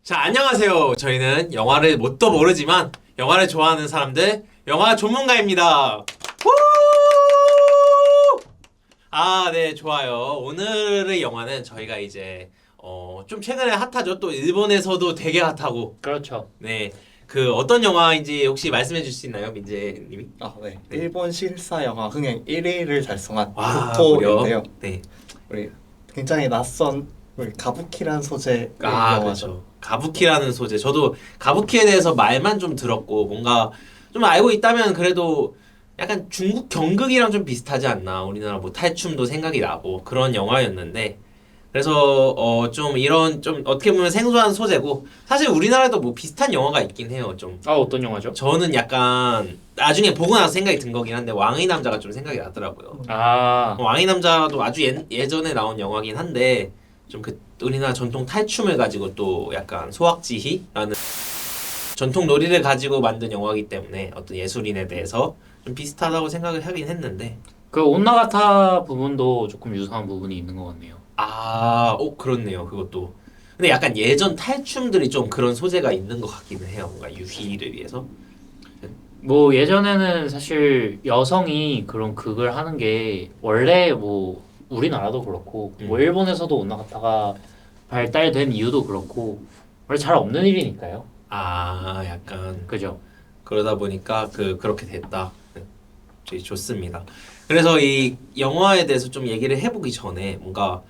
자, 안녕하세요. 저희는 영화를 뭣도 모르지만 영화를 좋아하는 사람들, 영화 전문가입니다. 후! 아, 네, 좋아요. 오늘의 영화는 저희가 이제 좀 최근에 핫하죠. 또 일본에서도 되게 핫하고. 그렇죠. 네. 그 어떤 영화인지 혹시 말씀해 주실 수 있나요, 민재 님이? 네. 네. 일본 실사 영화 흥행 1위를 달성한 와, 교토인데요. 네. 우리 굉장히 낯선 우리 가부키란 소재의 아, 영화죠. 그렇죠. 가부키라는 소재. 저도 가부키에 대해서 말만 좀 들었고 뭔가 좀 알고 있다면 그래도 약간 중국 경극이랑 좀 비슷하지 않나. 우리나라 뭐 탈춤도 생각이 나고 그런 영화였는데 그래서 좀 이런 좀 어떻게 보면 생소한 소재고 사실 우리나라에도 뭐 비슷한 영화가 있긴 해요. 좀 어떤 영화죠? 저는 약간 나중에 보고 나서 생각이 든 거긴 한데 왕의 남자가 좀 생각이 나더라고요. 왕의 남자도 아주 예전에 나온 영화긴 한데 좀 그 우리나라 전통 탈춤을 가지고 또 약간 소학지희라는 전통 놀이를 가지고 만든 영화이기 때문에 어떤 예술인에 대해서 좀 비슷하다고 생각을 하긴 했는데 그 온나가타 부분도 조금 유사한 부분이 있는 것 같네요. 그렇네요. 그것도. 근데 약간 예전 탈춤들이 좀 그런 소재가 있는 것 같기는 해요. 뭔가 유희를 위해서. 뭐 예전에는 사실 여성이 그런 극을 하는 게 원래 뭐 우리나라도 그렇고 뭐 일본에서도 온나가타가 발달된 이유도 그렇고 원래 잘 없는 일이니까요. 약간 그죠? 그러다 보니까 그렇게 됐다. 되게 좋습니다. 그래서 이 영화에 대해서 좀 얘기를 해보기 전에 뭔가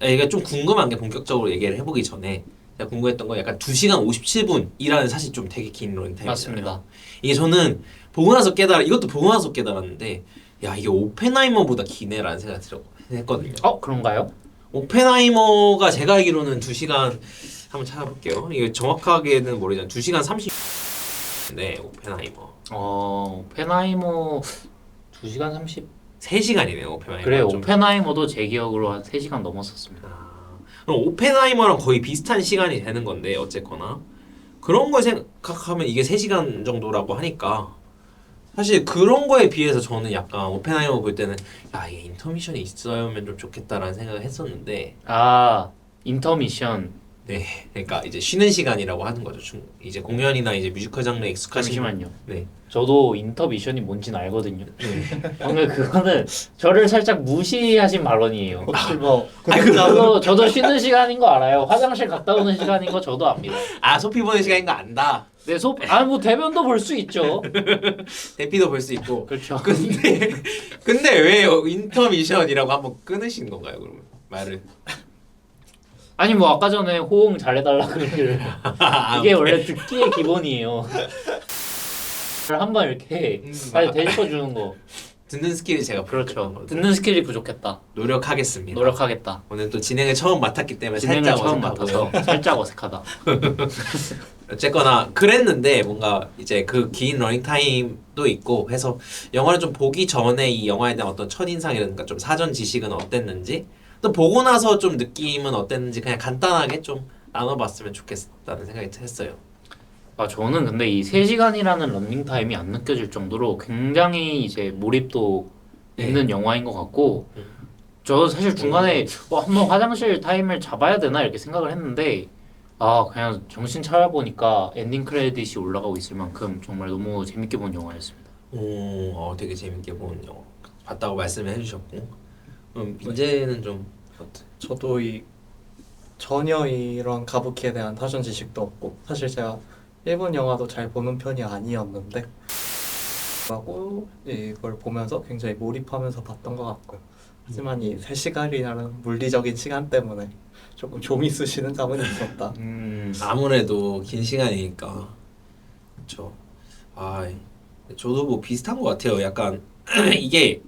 이게 좀 궁금한 게 본격적으로 얘기를 해보기 전에 제가 궁금했던 건 약간 2시간 57분이라는 사실 좀 되게 긴 런타임이잖아요. 맞습니다. 이게 저는 이것도 보고 나서 깨달았는데 야 이게 오펜하이머보다 기네라는 생각이 했거든요. 그런가요? 오펜하이머가 제가 알기로는 2시간 한번 찾아볼게요. 이게 정확하게는 모르지만 2시간 30. 네, 오펜하이머. 오펜하이머 2시간 30. 3시간이네요, 오펜하이머. 그래, 오펜하이머도 제 기억으로 한 3시간 넘었었습니다. 그럼 오펜하이머랑 거의 비슷한 시간이 되는 건데 어쨌거나 그런 걸 생각하면 이게 3시간 정도라고 하니까 사실 그런 거에 비해서 저는 약간 오펜하이머 볼 때는 야 이게 인터미션이 있어야면 좀 좋겠다라는 생각을 했었는데 인터미션. 네, 그러니까 이제 쉬는 시간이라고 하는 거죠. 이제 공연이나 이제 뮤지컬 장르에 익숙하신 잠시만요. 네. 저도 인터미션이 뭔지는 알거든요. 방금 그거는 저를 살짝 무시하신 발언이에요. 혹시 뭐 저도 쉬는 시간인 거 알아요. 화장실 갔다 오는 시간인 거 저도 압니다. 소피 보는 시간인 거 안다. 네, 뭐 대면도 볼 수 있죠. 대피도 볼 수 있고. 그렇죠. 근데 왜 인터미션이라고 한번 끊으신 건가요, 그러면 말을? 아니 뭐 아까 전에 호응 잘해달라 그러길. 이게 원래 듣기의 기본이에요. 한번 이렇게 빨리 대짚어주는 거. 듣는 스킬이 제가 그렇죠. 듣는 스킬이 부족했다. 노력하겠습니다. 노력하겠다. 오늘 또 진행을 처음 맡았기 때문에 진행을 살짝 처음 어색하고요. 맡아서 살짝 어색하다. 어쨌거나 그랬는데 뭔가 이제 그 긴 러닝 타임도 있고 해서 영화를 좀 보기 전에 이 영화에 대한 어떤 첫인상이라든가 좀 사전 지식은 어땠는지 또 보고 나서 좀 느낌은 어땠는지 그냥 간단하게 좀 나눠봤으면 좋겠다는 생각이 했어요. 저는 근데 이 3시간이라는 런닝 타임이 안 느껴질 정도로 굉장히 이제 몰입도 있는 영화인 것 같고 저 사실 중간에 한번 화장실 타임을 잡아야 되나 이렇게 생각을 했는데 그냥 정신 차려보니까 엔딩 크레딧이 올라가고 있을 만큼 정말 너무 재밌게 본 영화였습니다. 되게 재밌게 본 영화 봤다고 말씀을 해주셨고 민재는 좀 어때? 저도 전혀 이런 가부키에 대한 사전 지식도 없고 사실 제가 일본 영화도 잘 보는 편이 아니었는데 하고 이걸 보면서 굉장히 몰입하면서 봤던 것 같고요. 하지만 이 3시간이라는 물리적인 시간 때문에 조금 좀이 쓰시는 감은 있었다. 아무래도 긴 시간이니까 그렇죠. 저도 뭐 비슷한 것 같아요. 약간 이게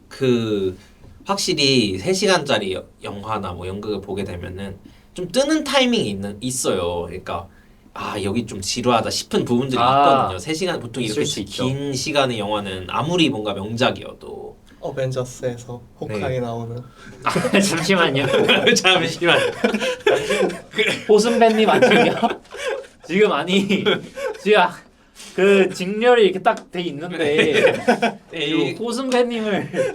확실히 3시간짜리 영화나 뭐 연극을 보게 되면은 좀 뜨는 타이밍이 있어요. 그러니까 여기 좀 지루하다 싶은 부분들이 있거든요. 3시간 보통 이렇게 긴 시간의 영화는 아무리 뭔가 명작이어도 어벤져스에서 호크아이 나오는 잠시만요. 잠시만. 호순배님 아니에요? 지금 그 직렬이 이렇게 딱 돼 있는데 호순배님을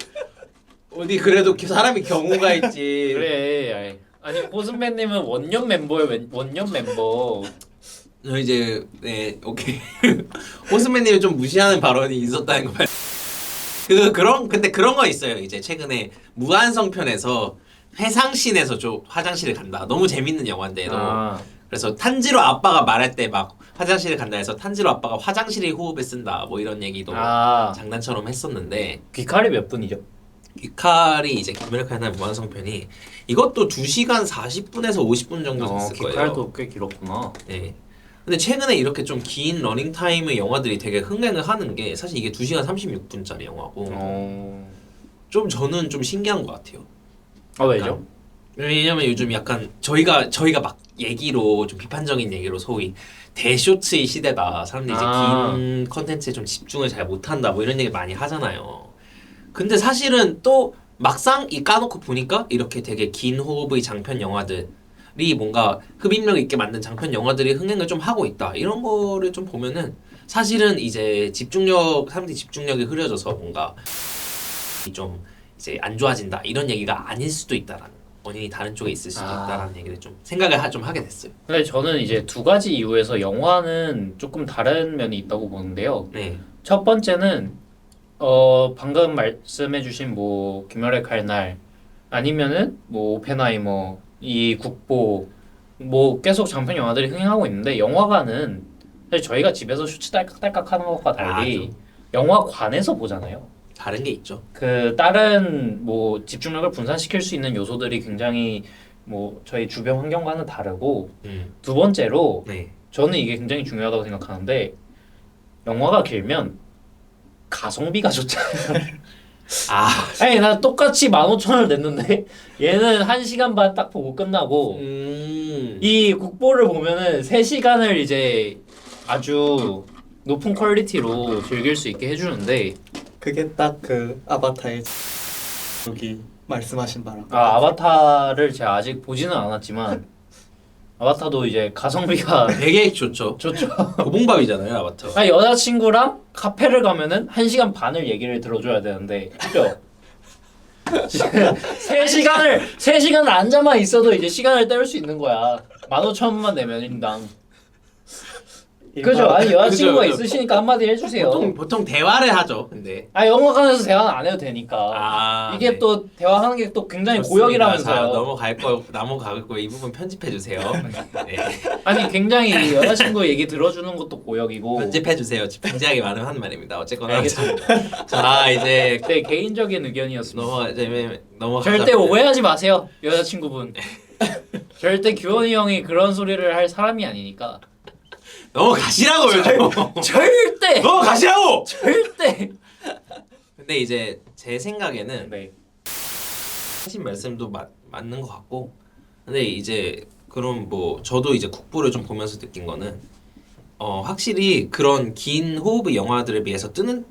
어디 그래도 사람이 경우가 있지. 그래. 아니 호순배님은 원년 멤버예요. 원년 멤버. 이제 네 오케이 호스맨님이 좀 무시하는 발언이 있었다는 거 말. 근데 그런 거 있어요. 이제 최근에 무한성 편에서 회상씬에서 좀 화장실을 간다. 너무 재밌는 영화인데도 아, 그래서 탄지로 아빠가 말할 때 막 화장실을 간다 해서 탄지로 아빠가 화장실에 호흡을 쓴다 뭐 이런 얘기도 아 장난처럼 했었는데 귀칼이 몇 분이죠? 귀칼이 이제 김멸카의 무한성 편이 이것도 2시간 40분에서 50분 정도 됐을 거예요. 귀칼도 꽤 길었구나. 네. 근데 최근에 이렇게 좀 긴 러닝 타임의 영화들이 되게 흥행을 하는 게 사실 이게 2시간 36분짜리 영화고 좀 저는 좀 신기한 것 같아요. 아 왜죠? 왜냐면 요즘 약간 저희가 막 얘기로 좀 비판적인 얘기로 소위 대쇼츠의 시대다. 사람들이 이제 긴 컨텐츠에 좀 집중을 잘 못한다. 뭐 이런 얘기 많이 하잖아요. 근데 사실은 또 막상 이 까놓고 보니까 이렇게 되게 긴 호흡의 장편 영화들이 뭔가 흡입력 있게 만든 장편 영화들이 흥행을 좀 하고 있다. 이런 거를 좀 보면은 사실은 이제 사람들이 집중력이 흐려져서 뭔가 좀 이제 안 좋아진다. 이런 얘기가 아닐 수도 있다라는 원인이 다른 쪽에 있을 수도 있다라는 얘기를 좀 생각을 좀 하게 됐어요. 근데 저는 이제 두 가지 이유에서 영화는 조금 다른 면이 있다고 보는데요. 네. 첫 번째는 방금 말씀해주신 뭐 김열의 칼날 아니면은 뭐 오펜하이머 이 국보 뭐 계속 장편 영화들이 흥행하고 있는데 영화관은 사실 저희가 집에서 쇼츠 딸깍딸깍 하는 것과 달리 영화관에서 보잖아요. 다른 게 있죠. 그 다른 뭐 집중력을 분산시킬 수 있는 요소들이 굉장히 뭐 저희 주변 환경과는 다르고 두 번째로 네. 저는 이게 굉장히 중요하다고 생각하는데 영화가 길면 가성비가 좋잖아요. 아, 아니 나 똑같이 15,000원을 냈는데 얘는 1시간 반 딱 보고 끝나고 이 국보를 보면은 3시간을 이제 아주 높은 퀄리티로 즐길 수 있게 해주는데 그게 딱 그 아바타의 여기 말씀하신 바랑. 아바타를 제가 아직 보지는 않았지만 아바타도 이제 가성비가 되게 좋죠. 좋죠. 고봉밥이잖아요, 아바타. 아니 여자친구랑 카페를 가면은 1시간 반을 얘기를 들어줘야 되는데 그죠? 3시간을 앉아만 있어도 이제 시간을 때울 수 있는 거야. 15,000원만 내면 인당. 그죠? 아니 여자친구가 그죠. 있으시니까 한마디 해주세요. 보통 대화를 하죠. 근데 영화관에서 대화는 안 해도 되니까. 이게 네. 또 대화하는 게 또 굉장히 좋습니다. 고역이라면서요. 자, 넘어갈 거 이 부분 편집해 주세요. 네. 아니 굉장히 여자친구 얘기 들어주는 것도 고역이고. 편집해 주세요. 진지하게 말은 하는 말입니다. 어쨌거나 알겠습니다. 자 이제 네 개인적인 의견이었습니다. 넘어가자. 절대 오해하지 마세요, 여자친구분. 절대 규원이 형이 그런 소리를 할 사람이 아니니까. 넘어가시라고요. 좀. 절대. 넘어가시라고. 절대. 근데 이제 제 생각에는 네. 하신 말씀도 맞는 것 같고, 근데 이제 그럼 뭐 저도 이제 국보를 좀 보면서 느낀 거는 확실히 그런 긴 호흡의 영화들에 비해서 뜨는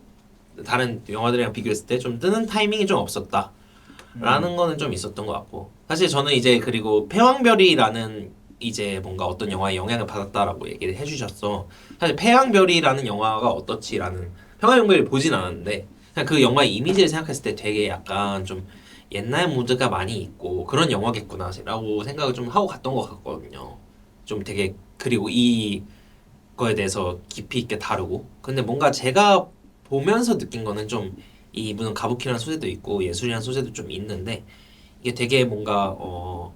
다른 영화들이랑 비교했을 때 좀 뜨는 타이밍이 좀 없었다라는 거는 좀 있었던 것 같고, 사실 저는 이제 그리고 패왕별이라는 이제 뭔가 어떤 영화에 영향을 받았다라고 얘기를 해주셨어. 사실 패왕별이라는 영화가 어떻지라는 패왕별을 보진 않았는데 그냥 그 영화의 이미지를 생각했을 때 되게 약간 좀 옛날 무드가 많이 있고 그런 영화겠구나라고 생각을 좀 하고 갔던 것 같거든요. 좀 되게 그리고 이 거에 대해서 깊이 있게 다루고 근데 뭔가 제가 보면서 느낀 거는 좀 이 물론 가부키라는 소재도 있고 예술이라는 소재도 좀 있는데 이게 되게 뭔가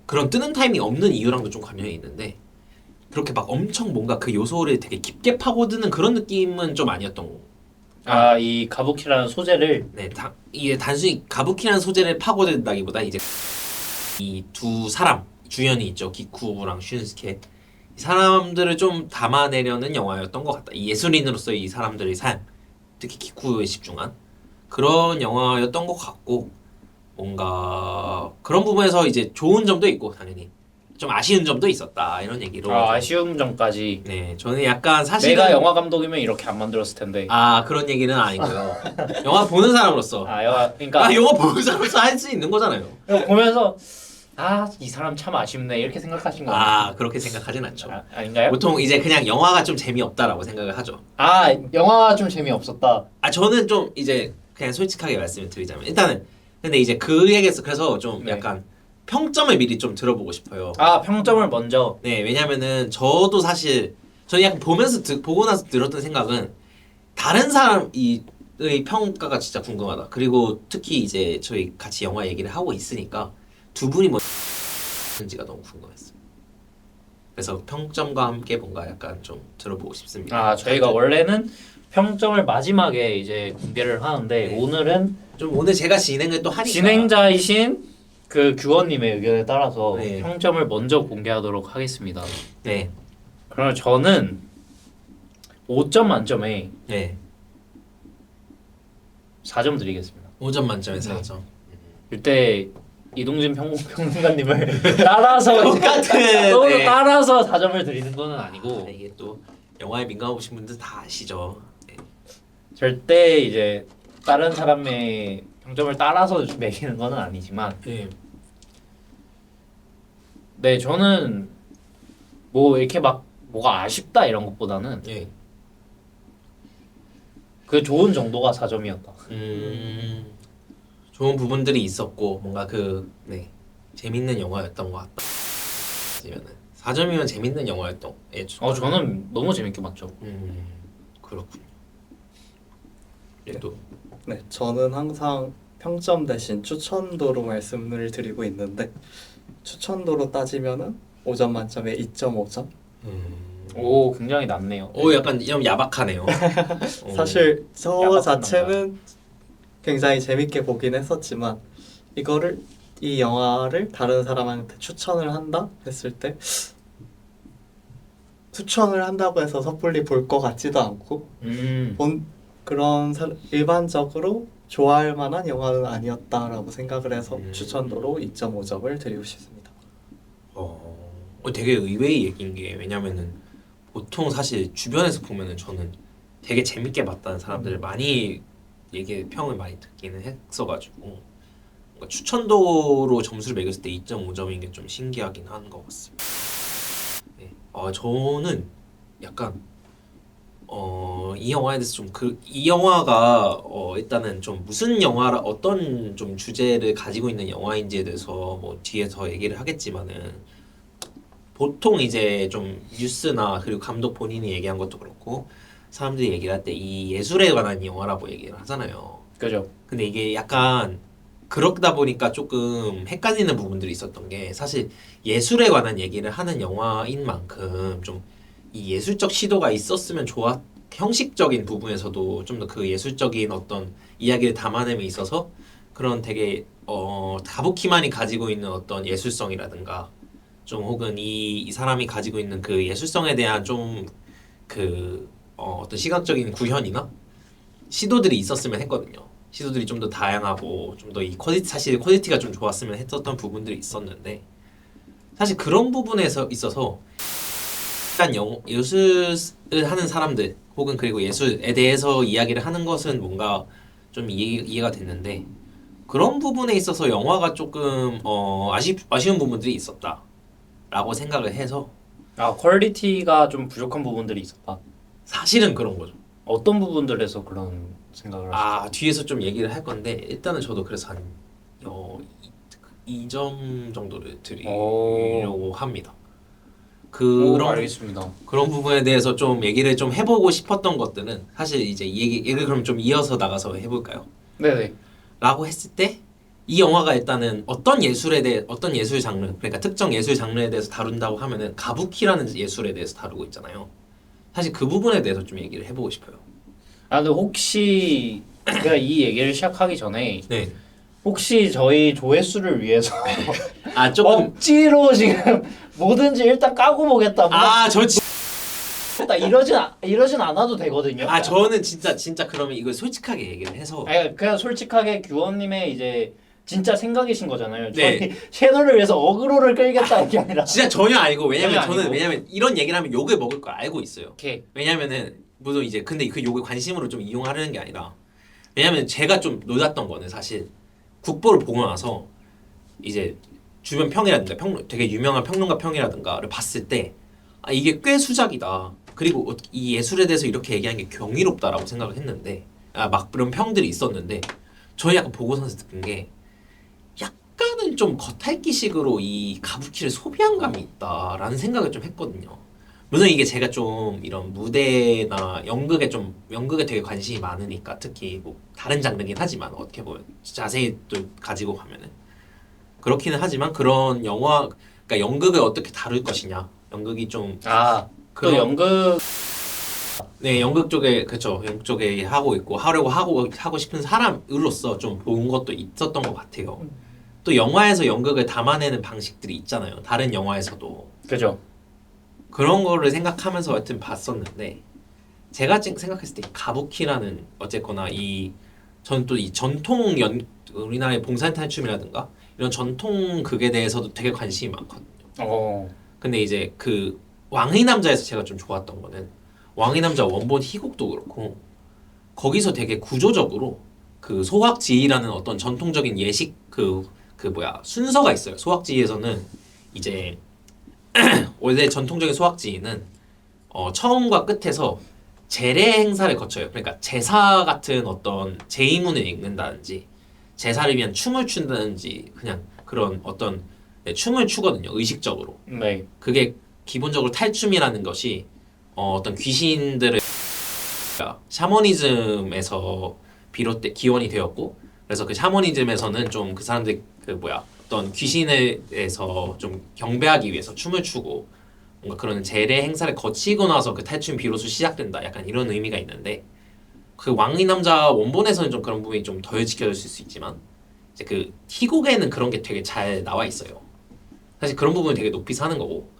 그런 뜨는 타임이 없는 이유랑도 좀 관련이 있는데 그렇게 막 엄청 뭔가 그 요소를 되게 깊게 파고드는 그런 느낌은 좀 아니었던 거. 이 가부키라는 소재를 네, 이게 단순히 가부키라는 소재를 파고든다기보다 이제 이 두 사람 주연이 있죠 기쿠랑 슌스케 이 사람들을 좀 담아내려는 영화였던 것 같다. 이 예술인으로서 이 사람들의 삶, 특히 기쿠에 집중한 그런 영화였던 것 같고 뭔가 그런 부분에서 이제 좋은 점도 있고 당연히 좀 아쉬운 점도 있었다 이런 얘기로. 아쉬운 점까지. 네, 저는 약간 사실은 내가 영화 감독이면 이렇게 안 만들었을 텐데. 그런 얘기는 아니고요. 영화 보는 사람으로서. 그러니까 영화 보는 사람으로서 할 수 있는 거잖아요. 보면서 이 사람 참 아쉽네 이렇게 생각하신 거예요? 그렇게 생각하진 않죠. 아닌가요? 보통 이제 그냥 영화가 좀 재미없다라고 생각을 하죠. 영화가 좀 재미없었다. 저는 좀 이제 그냥 솔직하게 말씀을 드리자면 일단은 근데 이제 그 얘기에서 그래서 좀 네. 약간 평점을 미리 좀 들어보고 싶어요. 평점을 먼저. 네, 왜냐면은 저도 사실 저는 약간 보고 나서 들었던 생각은 다른 사람의 평가가 진짜 궁금하다. 그리고 특히 이제 저희 같이 영화 얘기를 하고 있으니까 두 분이 뭔지가 너무 궁금했어요. 그래서 평점과 함께 뭔가 약간 좀 들어보고 싶습니다. 아 저희가 원래는 평점을 마지막에 이제 공개를 하는데 네. 오늘은 좀 오늘 제가 진행을 또 하니까 진행자이신 그 규원님의 의견에 따라서 네. 평점을 먼저 공개하도록 하겠습니다. 네. 그러면 저는 5점 만점에 네. 4점 드리겠습니다. 5점 만점에 네. 4점. 이때 이동진 평론가님을 따라서 똑같은 또 네. 따라서 4점을 드리는 건 아니고 이게 또 영화에 민감하신 분들 다 아시죠. 네. 절대 이제 다른 사람의 평점을 따라서 매기는 건 아니지만 네. 네 저는 뭐 이렇게 막 뭐가 아쉽다 이런 것보다는 네. 그 좋은 정도가 4점이었다. 좋은 부분들이 있었고 뭔가 네 재밌는 영화였던 것 같다. 아니면은 4점이면 재밌는 영화였던. 예, 저는 너무 재밌게 봤죠. 그렇군요. 예, 또 네, 저는 항상 평점 대신 추천도로 말씀을 드리고 있는데 추천도로 따지면은 5점 만점에 2.5점. 오 굉장히 낮네요. 오 약간 좀 야박하네요. 사실 저 야박한 자체는 굉장히 재밌게 보긴 했었지만 이 영화를 다른 사람한테 추천을 한다 했을 때 추천을 한다고 해서 섣불리 볼 것 같지도 않고 일반적으로 좋아할 만한 영화는 아니었다라고 생각을 해서 추천도로 2.5점을 드리고 싶습니다. 되게 의외의 얘기인 게 왜냐면은 보통 사실 주변에서 보면은 저는 되게 재밌게 봤다는 사람들을 많이 평을 많이 듣기는 했어가지고 뭔가 추천도로 점수를 매겼을 때 2.5점인 게 좀 신기하긴 한 것 같습니다. 네. 저는 약간 이 영화에 대해서 이 영화가 일단은 좀 무슨 영화라 어떤 좀 주제를 가지고 있는 영화인지에 대해서 뭐 뒤에 더 얘기를 하겠지만은 보통 이제 좀 뉴스나 그리고 감독 본인이 얘기한 것도 그렇고 사람들이 얘기를 할 때 이 예술에 관한 영화라고 얘기를 하잖아요. 그죠. 근데 이게 약간 그러다 보니까 조금 헷갈리는 부분들이 있었던 게 사실 예술에 관한 얘기를 하는 영화인 만큼 좀 이 예술적 시도가 있었으면 형식적인 부분에서도 좀 더 그 예술적인 어떤 이야기를 담아냄에 있어서 그런 되게 다부키만이 가지고 있는 어떤 예술성이라든가 좀 혹은 이 사람이 가지고 있는 그 예술성에 대한 좀 어떤 시각적인 구현이나 시도들이 있었으면 했거든요. 시도들이 좀 더 다양하고 좀 더 사실 퀄리티가 좀 좋았으면 했었던 부분들이 있었는데 사실 그런 부분에서 있어서 일단 예술을 하는 사람들 혹은 그리고 예술에 대해서 이야기를 하는 것은 뭔가 좀 이해가 됐는데 그런 부분에 있어서 영화가 조금 아쉬운 부분들이 있었다라고 생각을 해서 퀄리티가 좀 부족한 부분들이 있었다. 사실은 그런 거죠. 어떤 부분들에서 그런 생각을 하셨어요? 뒤에서 좀 얘기를 할 건데 일단은 저도 그래서 한 2점 정도를 드리려고 합니다. 알겠습니다. 그런 부분에 대해서 좀 얘기를 좀 해보고 싶었던 것들은 사실 이제 얘기를 그럼 좀 이어서 나가서 해볼까요? 네네. 라고 했을 때 이 영화가 일단은 어떤 예술 장르 그러니까 특정 예술 장르에 대해서 다룬다고 하면은 가부키라는 예술에 대해서 다루고 있잖아요. 사실 그 부분에 대해서 좀 얘기를 해보고 싶어요. 근데 혹시 제가 이 얘기를 시작하기 전에 네. 혹시 저희 조회수를 위해서 조금 억지로 지금 뭐든지 일단 까고 보겠다. 이러진 않아도 되거든요. 저는 진짜 그러면 이걸 솔직하게 얘기를 해서 그냥 솔직하게 규원님의 이제 진짜 생각이신 거잖아요. 네. 저희 채널을 위해서 어그로를 끌겠다는 게 아니라. 진짜 전혀 아니고 전혀 아니고. 왜냐면 이런 얘기를 하면 욕을 먹을 걸 알고 있어요. 오케이. 왜냐면은 물론 이제 근데 그 욕을 관심으로 좀 이용하려는 게 아니라 왜냐면 제가 좀 놀랐던 거는 사실 국보를 보고 나서 이제 주변 평이라든가 되게 유명한 평론가 평이라든가를 봤을 때 이게 꽤 수작이다. 그리고 이 예술에 대해서 이렇게 얘기하는 게 경이롭다라고 생각을 했는데 막 그런 평들이 있었는데 저희 약간 보고서에서 느낀 게 약간은 좀 겉핥기식으로 이 가부키를 소비한 감이 있다라는 생각을 좀 했거든요. 물론 이게 제가 좀 이런 무대나 연극에 되게 관심이 많으니까 특히 뭐 다른 장르긴 하지만 어떻게 보면 자세히 또 가지고 가면은 그렇기는 하지만 그런 영화 그러니까 연극을 어떻게 다룰 것이냐 연극이 좀 아, 또 그런- 연극 네, 연극 쪽에 그쵸 연극 쪽에 하고 있고 하고 싶은 사람으로서 좀 본 것도 있었던 것 같아요. 또 영화에서 연극을 담아내는 방식들이 있잖아요. 다른 영화에서도 그죠. 그런 거를 생각하면서 하여튼 봤었는데 제가 생각했을 때 가부키라는 어쨌거나 이 저는 또 이 전통 우리나라의 봉산탈춤이라든가 이런 전통 극에 대해서도 되게 관심이 많거든요. 어, 근데 이제 그 왕의 남자에서 제가 좀 좋았던 거는 왕의 남자 원본 희곡도 그렇고 거기서 되게 구조적으로 그 소확지휘라는 어떤 전통적인 예식 그 뭐야 순서가 있어요. 소확지휘에서는 이제 원래 전통적인 소확지휘는 처음과 끝에서 제례 행사를 거쳐요. 그러니까 제사 같은 어떤 제의문을 읽는다든지 제사를 위한 춤을 춘다든지 그냥 그런 어떤 네, 춤을 추거든요. 의식적으로. 네. 그게 기본적으로 탈춤이라는 것이 어떤 귀신들을 샤머니즘에서 비롯돼 기원이 되었고 그래서 그 샤머니즘에서는 좀 그 사람들 그 뭐야 어떤 귀신에 대해서 좀 경배하기 위해서 춤을 추고 뭔가 그런 제례 행사를 거치고 나서 그 탈춤이 비로소 시작된다 약간 이런 의미가 있는데 그 왕의 남자 원본에서는 좀 그런 부분이 좀 덜 지켜졌을 수 있지만 이제 그 희곡에는 그런 게 되게 잘 나와 있어요. 사실 그런 부분을 되게 높이 사는 거고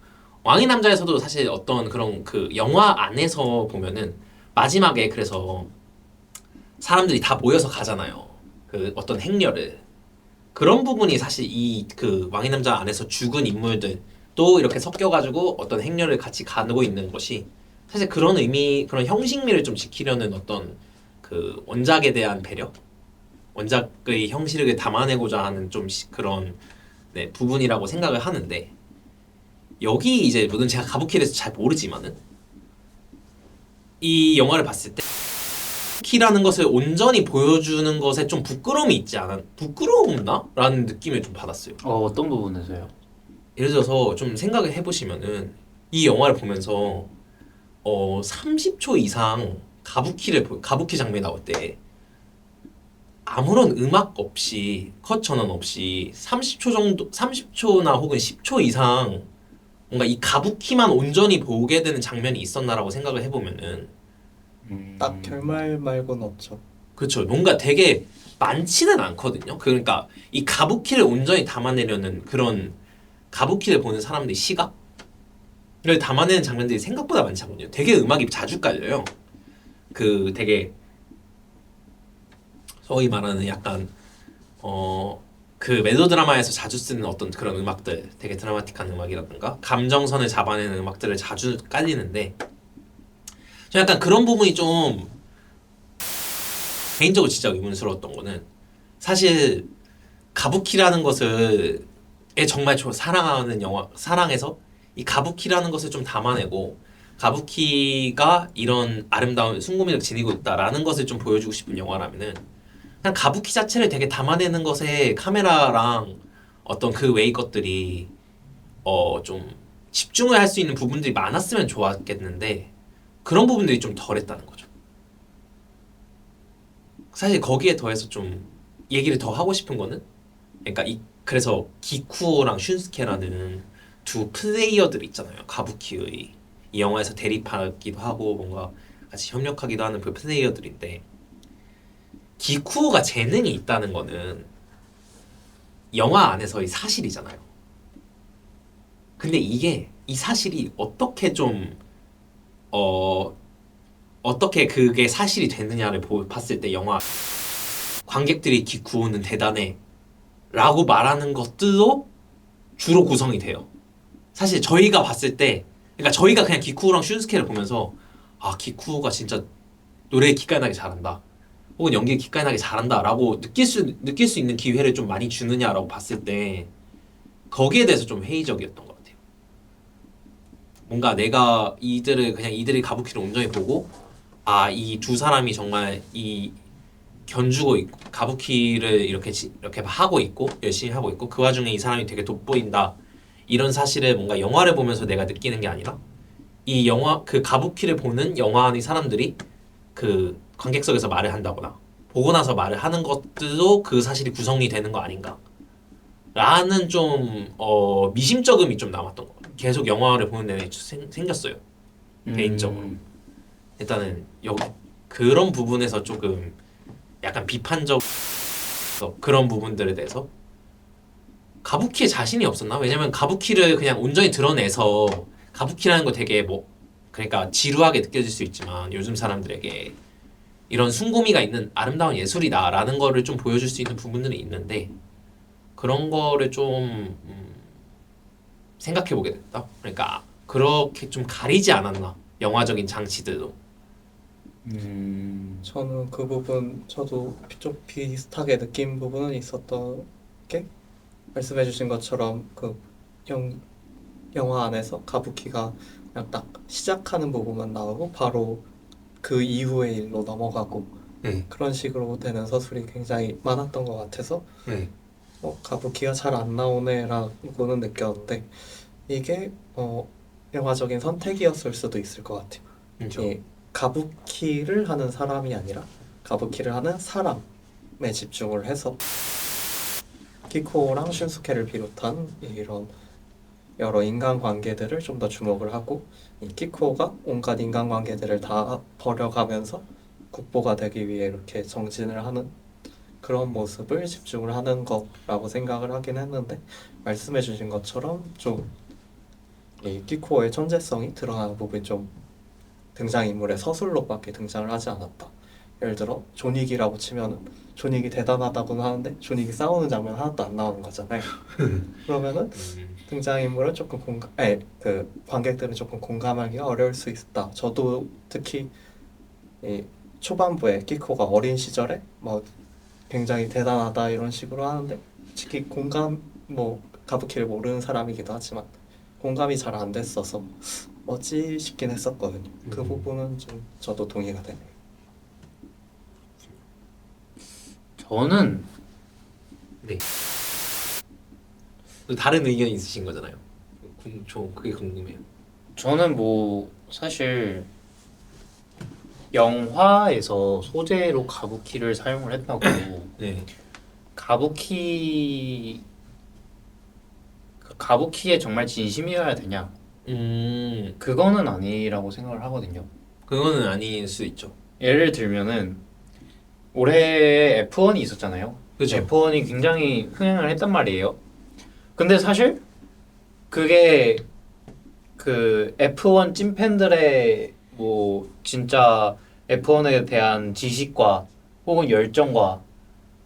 왕의 남자에서도 사실 어떤 그런 그 영화 안에서 보면은 마지막에 그래서 사람들이 다 모여서 가잖아요. 그 어떤 행렬을 그런 부분이 사실 이 그 왕의 남자 안에서 죽은 인물들 또 이렇게 섞여가지고 어떤 행렬을 같이 가고 있는 것이 사실 그런 의미 그런 형식미를 좀 지키려는 어떤 그 원작에 대한 배려 원작의 형식을 담아내고자 하는 좀 그런 네, 부분이라고 생각을 하는데 여기 이제 물론 제가 가부키에 대해서 잘 모르지만은 이 영화를 봤을 때 키라는 것을 온전히 보여주는 것에 좀 부끄러움이 있지 않아 부끄러웠나? 라는 느낌을 좀 받았어요. 어떤 부분에서요? 예를 들어서 좀 생각을 해보시면은 이 영화를 보면서 30초 이상 가부키 장면이 나올 때 아무런 음악 없이 컷 전환 없이 30초 정도 30초나 혹은 10초 이상 뭔가 이 가부키만 온전히 보게 되는 장면이 있었나라고 생각을 해보면은 딱 결말 말고는 없죠. 그렇죠. 뭔가 되게 많지는 않거든요. 그러니까 이 가부키를 온전히 담아내려는 그런 가부키를 보는 사람들의 시각을 담아내는 장면들이 생각보다 많지 않거든요. 되게 음악이 자주 깔려요. 그 되게 소위 말하는 약간 그 멜로드라마에서 자주 쓰는 어떤 그런 음악들 되게 드라마틱한 음악이라든가 감정선을 잡아내는 음악들을 자주 깔리는데 저 약간 그런 부분이 좀 개인적으로 진짜 의문스러웠던 거는 사실 가부키라는 것을 정말 사랑하는 영화 사랑해서 이 가부키라는 것을 좀 담아내고 가부키가 이런 아름다운 순고미를 지니고 있다라는 것을 좀 보여주고 싶은 영화라면은 그냥 가부키 자체를 되게 담아내는 것에 카메라랑 어떤 그 외의 것들이 좀 집중을 할 수 있는 부분들이 많았으면 좋았겠는데 그런 부분들이 좀 덜했다는 거죠. 사실 거기에 더해서 좀 얘기를 더 하고 싶은 거는 그러니까 그래서 기쿠오랑 슌스케라는 두 플레이어들 있잖아요. 가부키의 이 영화에서 대립하기도 하고 뭔가 같이 협력하기도 하는 그 플레이어들인데 기쿠오가 재능이 있다는 거는 영화 안에서의 사실이잖아요. 근데 이게 이 사실이 어떻게 좀 어떻게 그게 사실이 되느냐를 봤을 때 영화 관객들이 기쿠오는 대단해 라고 말하는 것들도 주로 구성이 돼요. 사실 저희가 봤을 때 그러니까 저희가 그냥 기쿠오랑 슌스케를 보면서 아 기쿠오가 진짜 노래 기깔나게 잘한다 혹은 연기 기깔나게 잘한다 라고 느낄 수 있는 기회를 좀 많이 주느냐라고 봤을 때 거기에 대해서 좀 회의적이었던 것 같아요. 뭔가 내가 이들이 가부키를 온전히 보고 아 이 두 사람이 정말 이 견주고 있고 가부키를 이렇게 하고 있고 열심히 하고 있고 그 와중에 이 사람이 되게 돋보인다 이런 사실을 뭔가 영화를 보면서 내가 느끼는 게 아니라 이 영화 그 가부키를 보는 영화 안의 사람들이 그 관객석에서 말을 한다거나 보고 나서 말을 하는 것들도 그 사실이 구성이 되는 거 아닌가? 라는 좀 미심쩍음이 좀 남았던 거. 계속 영화를 보는 내내 생겼어요. 개인적으로. 일단은 그런 부분에서 조금 약간 비판적 그런 부분들에 대해서 가부키에 자신이 없었나? 왜냐면 가부키를 그냥 온전히 드러내서 가부키라는 거 되게 뭐 그러니까 지루하게 느껴질 수 있지만 요즘 사람들에게 이런 숭고미가 있는 아름다운 예술이다라는 거를 좀 보여줄 수 있는 부분들이 있는데 그런 거를 좀 생각해 보게 됐다. 그러니까 그렇게 좀 가리지 않았나 영화적인 장치들도. 저는 그 부분 저도 좀 비슷하게 느낀 부분은 있었던 게 말씀해주신 것처럼 그 영화 안에서 가부키가 그냥 딱 시작하는 부분만 나오고 바로 그 이후의 일로 넘어가고 네. 그런 식으로 되는 서술이 굉장히 많았던 것 같아서 네. 가부키가 잘 안 나오네라고는 느꼈는데 이게 영화적인 선택이었을 수도 있을 것 같아요. 그렇죠. 이 가부키를 하는 사람이 아니라 가부키를 하는 사람에 집중을 해서 키코랑 슌스케를 비롯한 이런 여러 인간관계들을 좀 더 주목을 하고 이 키코가 온갖 인간관계들을 다 버려가면서 국보가 되기 위해 이렇게 정진을 하는 그런 모습을 집중을 하는 거라고 생각을 하긴 했는데 말씀해 주신 것처럼 좀 이 키코의 천재성이 드러나는 부분이 좀 등장인물의 서술로밖에 등장을 하지 않았다. 예를 들어 존윅이라고 치면은 존윅이 대단하다고는 하는데 존윅이 싸우는 장면 하나도 안 나오는 거잖아요. 그러면은 등장인물은 조금 그 관객들은 조금 공감하기가 어려울 수 있다. 저도 특히 이 초반부에 키코가 어린 시절에 뭐 굉장히 대단하다 이런 식으로 하는데 솔직히 가부키를 모르는 사람이기도 하지만 공감이 잘 안 됐어서 뭐지 싶긴 했었거든요. 그 부분은 좀 저도 동의가 되네요. 저는 네. 다른 의견이 있으신 거잖아요. 그게 궁금해요. 저는 뭐 사실 영화에서 소재로 가부키를 사용을 했다고 네. 가부키에 정말 진심이어야 되냐? 그거는 아니라고 생각을 하거든요. 그거는 아닐 수 있죠. 예를 들면은 올해 F1이 있었잖아요. 그죠. F1이 굉장히 흥행을 했단 말이에요. 근데 사실 그게 그 F1 찐팬들의 뭐 진짜 F1에 대한 지식과 혹은 열정과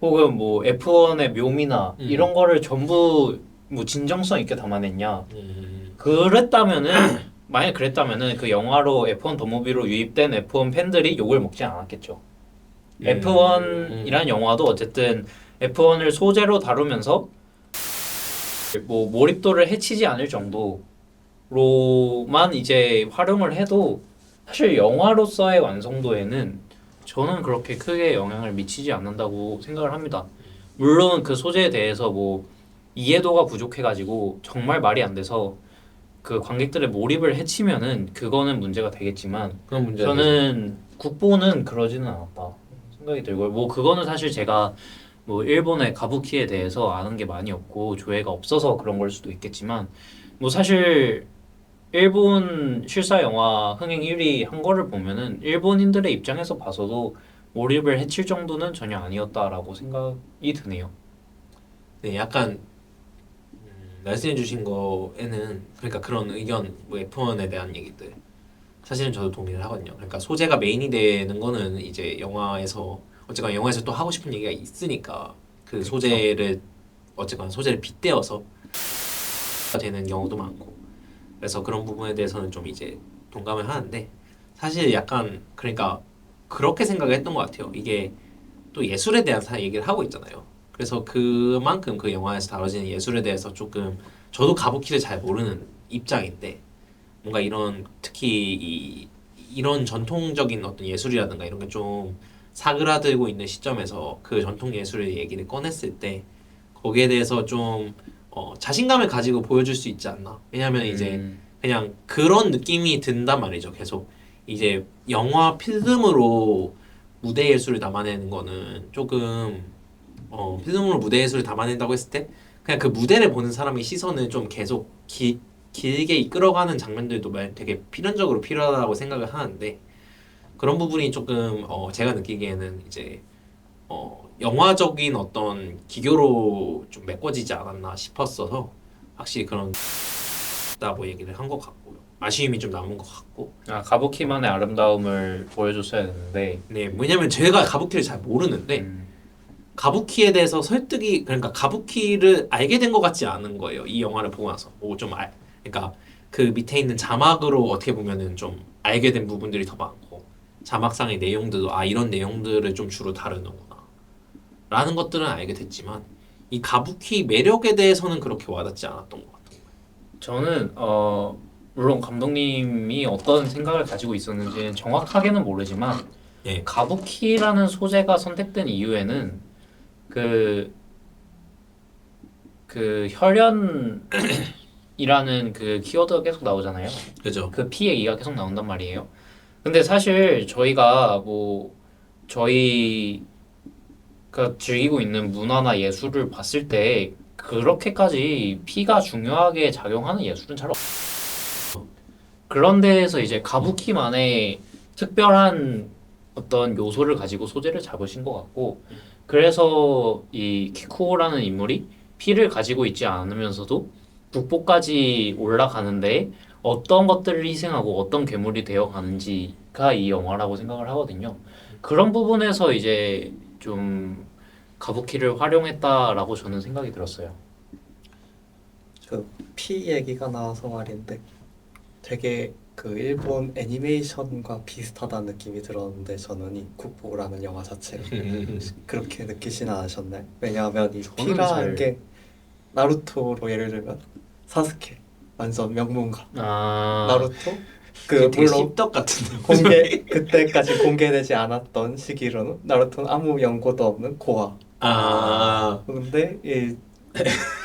혹은 뭐 F1의 묘미나 이런 거를 전부 뭐 진정성 있게 담아냈냐? 그랬다면은 만약 그랬다면은 그 영화로 F1 더 무비로 유입된 F1 팬들이 욕을 먹지 않았겠죠. F1이란 영화도 어쨌든 F1을 소재로 다루면서 뭐 몰입도를 해치지 않을 정도로만 이제 활용을 해도 사실 영화로서의 완성도에는 저는 그렇게 크게 영향을 미치지 않는다고 생각을 합니다. 물론 그 소재에 대해서 뭐 이해도가 부족해가지고 정말 말이 안 돼서 그 관객들의 몰입을 해치면은 그거는 문제가 되겠지만 그런 문제가 저는 국보는 그러지는 않았다 생각이 들고요. 뭐 그거는 사실 제가 뭐 일본의 가부키에 대해서 아는 게 많이 없고 조회가 없어서 그런 걸 수도 있겠지만 뭐 사실 일본 실사 영화 흥행 1위 한 거를 보면은 일본인들의 입장에서 봐서도 몰입을 해칠 정도는 전혀 아니었다라고 생각이 드네요. 네, 약간 말씀해주신 거에는 그러니까 그런 의견, 뭐 F1에 대한 얘기들 사실은 저도 동의를 하거든요. 그러니까 소재가 메인이 되는 거는 이제 영화에서 어쨌거나 영화에서 또 하고 싶은 얘기가 있으니까 그 소재를 어쨌거나 소재를 빗대어서 되는 경우도 많고 그래서 그런 부분에 대해서는 좀 이제 동감을 하는데 사실 약간 그러니까 그렇게 생각을 했던 것 같아요. 이게 또 예술에 대한 얘기를 하고 있잖아요. 그래서 그만큼 그 영화에서 다뤄지는 예술에 대해서 조금 저도 가부키를 잘 모르는 입장인데 뭔가 이런 특히 이런 전통적인 어떤 예술이라든가 이런 게 좀 사그라들고 있는 시점에서 그 전통 예술의 얘기를 꺼냈을 때 거기에 대해서 좀 자신감을 가지고 보여줄 수 있지 않나. 왜냐하면 이제 그냥 그런 느낌이 든단 말이죠. 계속 이제 영화 필름으로 무대 예술을 담아내는 거는 조금 필름으로 무대 예술을 담아낸다고 했을 때 그냥 그 무대를 보는 사람의 시선을 좀 계속 길게 이끌어가는 장면들도 되게 필연적으로 필요하다고 생각을 하는데 그런 부분이 조금 제가 느끼기에는 이제 영화적인 어떤 기교로 좀 메꿔지지 않았나 싶었어서 확실히 그런 다고 얘기를 한 것 같고요. 아쉬움이 좀 남은 것 같고. 아, 가부키만의 아름다움을 보여줬어야 했는데. 네, 왜냐면 제가 가부키를 잘 모르는데 가부키에 대해서 설득이 그러니까 가부키를 알게 된 것 같지 않은 거예요. 이 영화를 보고 나서 그러니까 그 밑에 있는 자막으로 어떻게 보면은 좀 알게 된 부분들이 더 많고 자막상의 내용들도 이런 내용들을 좀 주로 다루는구나 라는 것들은 알게 됐지만 이 가부키 매력에 대해서는 그렇게 와닿지 않았던 것 같아요. 저는 물론 감독님이 어떤 생각을 가지고 있었는지는 정확하게는 모르지만 예. 가부키라는 소재가 선택된 이유에는 그 혈연이라는 그 키워드가 계속 나오잖아요. 그죠. 그 피 얘기가 계속 나온단 말이에요. 근데 사실 저희가 저희가 즐기고 있는 문화나 예술을 봤을 때 그렇게까지 피가 중요하게 작용하는 예술은 잘 없어요. 그런 데에서 이제 가부키만의 특별한 어떤 요소를 가지고 소재를 잡으신 것 같고 그래서 이 키쿠오라는 인물이 피를 가지고 있지 않으면서도 국보까지 올라가는데 어떤 것들을 희생하고 어떤 괴물이 되어 가는지가 이 영화라고 생각을 하거든요. 그런 부분에서 이제 좀 가부키를 활용했다라고 저는 생각이 들었어요. 그 피 얘기가 나와서 말인데 되게 그 일본 애니메이션과 비슷하다는 느낌이 들었는데 저는 이 국보라는 영화 자체를 그렇게 느끼진 않으셨나요? 왜냐하면 이 저는 피라는 게 나루토로 예를 들면 사스케 완전 명문가 나루토 그 되게 물론 씹덕 같은데. 그때까지 공개되지 않았던 시기로는 나루토는 아무 연고도 없는 고아 근데 이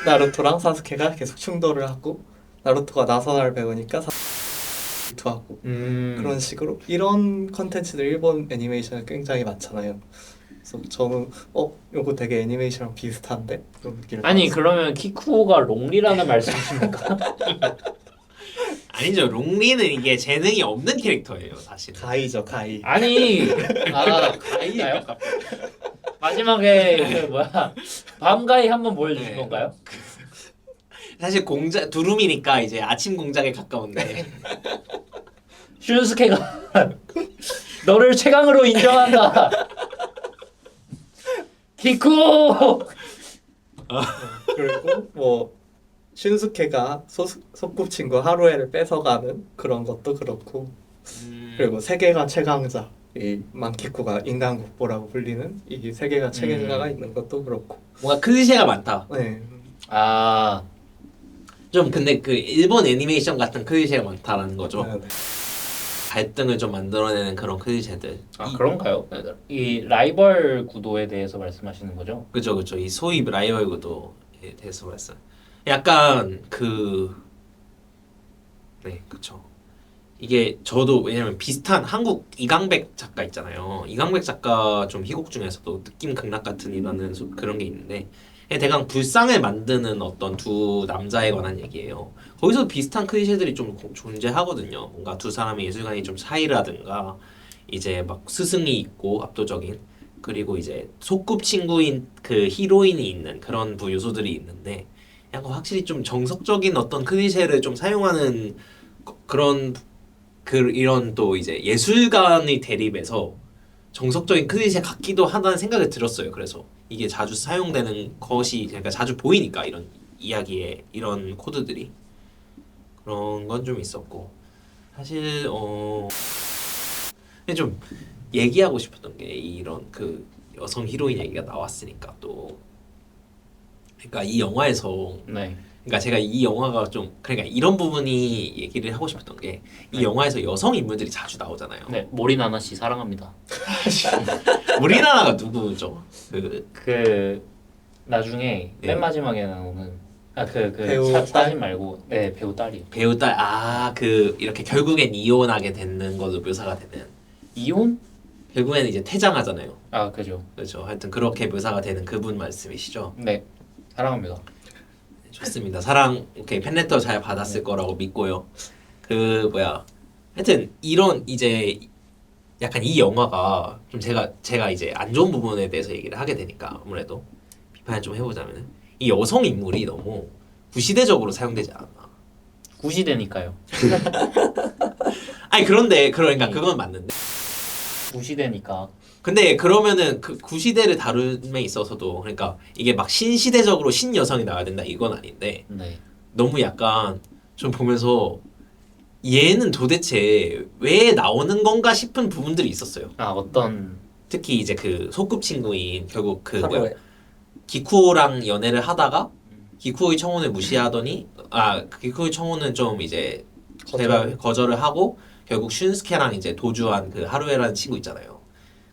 나루토랑 사스케가 계속 충돌을 하고 나루토가 나선화를 배우니까 하고 그런 식으로 이런 컨텐츠들 일본 애니메이션에 굉장히 많잖아요. 그래서 저는 요거 되게 애니메이션랑 비슷한데 그런 느낌을 아니 받았어요. 그러면 키쿠오가 롱리라는 말씀이십니까? 아니죠. 롱리는 이게 재능이 없는 캐릭터예요, 사실. 가이죠 가이. 아니 가인가요? 마지막에 그 뭐야 밤가이 한번 보여주실 네. 건가요? 사실 두루미니까 이제 아침 공작에 가까운데. 슌스케가 너를 최강으로 인정한다. 키쿠오. 그리고 뭐 슌스케가 소꿉친구 하루에를 뺏어가는 그런 것도 그렇고 그리고 세계가 최강자 이 만키쿠가 인간 국보라고 불리는 이 세계가 최강자가 있는 것도 그렇고 뭔가 클리셰가 많다. 네. 아 좀 근데 그 일본 애니메이션 같은 클리셰가 많다라는 거죠. 네, 네. 갈등을 좀 만들어내는 그런 클리셰들. 그런가요? 이 라이벌 구도에 대해서 말씀하시는 거죠? 그죠, 그죠. 이 소위 라이벌 구도에 대해서 말씀. 약간 네, 그쵸. 이게 저도 왜냐면 비슷한 한국 이강백 작가 있잖아요. 이강백 작가 좀 희곡 중에서도 느낌 극락 같은 이라는 그런 게 있는데 대강 불상을 만드는 어떤 두 남자에 관한 얘기예요. 거기서 비슷한 클리셰들이 좀 존재하거든요. 뭔가 두 사람의 예술관이 좀 차이라든가 이제 막 스승이 있고 압도적인 그리고 이제 소꿉친구인 그 히로인이 있는 그런 요소들이 있는데 약간 확실히 좀 정석적인 어떤 클리셰를 좀 사용하는 그런 이런 또 이제 예술관의 대립에서 정석적인 클리셰 같기도 하다는 생각이 들었어요. 그래서 이게 자주 사용되는 것이 그러니까 자주 보이니까 이런 이야기에 이런 코드들이 그런 건 좀 있었고 사실 근데 좀 얘기하고 싶었던 게 이런 그 여성 히로인 얘기가 나왔으니까 또 그러니까 이 영화에서 네. 그러니까 제가 이 영화가 좀 그러니까 이런 부분이 얘기를 하고 싶었던 게 이 영화에서 여성 인물들이 자주 나오잖아요. 네, 모리나나 씨 사랑합니다. 우리나라가 누구죠? 그 나중에 네. 맨 마지막에 나오는 배우 딸? 사진 말고 네 배우 딸이요. 배우 딸, 그 이렇게 결국엔 이혼하게 되는 걸로 묘사가 되는. 이혼? 결국에는 이제 퇴장하잖아요. 아 그죠. 그렇죠. 하여튼 그렇게 묘사가 되는 그분 말씀이시죠. 네 사랑합니다. 좋습니다. 사랑 오케이 팬레터 잘 받았을 거라고 믿고요. 그 뭐야, 하여튼 이런 이제 약간 이 영화가 좀 제가 이제 안 좋은 부분에 대해서 얘기를 하게 되니까 아무래도 비판을 좀 해보자면은 이 여성 인물이 너무 구시대적으로 사용되지 않았나. 구시대니까요. 아니 그런데 그러니까 그건 맞는데. 구시대니까. 근데 그러면은 그 구시대를 다룸에 있어서도 그러니까 이게 막 신시대적으로 신여성이 나와야 된다 이건 아닌데 네. 너무 약간 좀 보면서 얘는 도대체 왜 나오는 건가 싶은 부분들이 있었어요. 아 어떤 특히 이제 그 소꿉친구인 결국 그 뭐야 하루에 기쿠랑 연애를 하다가 기쿠의 청혼을 무시하더니 기쿠의 청혼은 좀 이제 거절을 하고 결국 슌스케랑 이제 도주한 그 하루에라는 친구 있잖아요.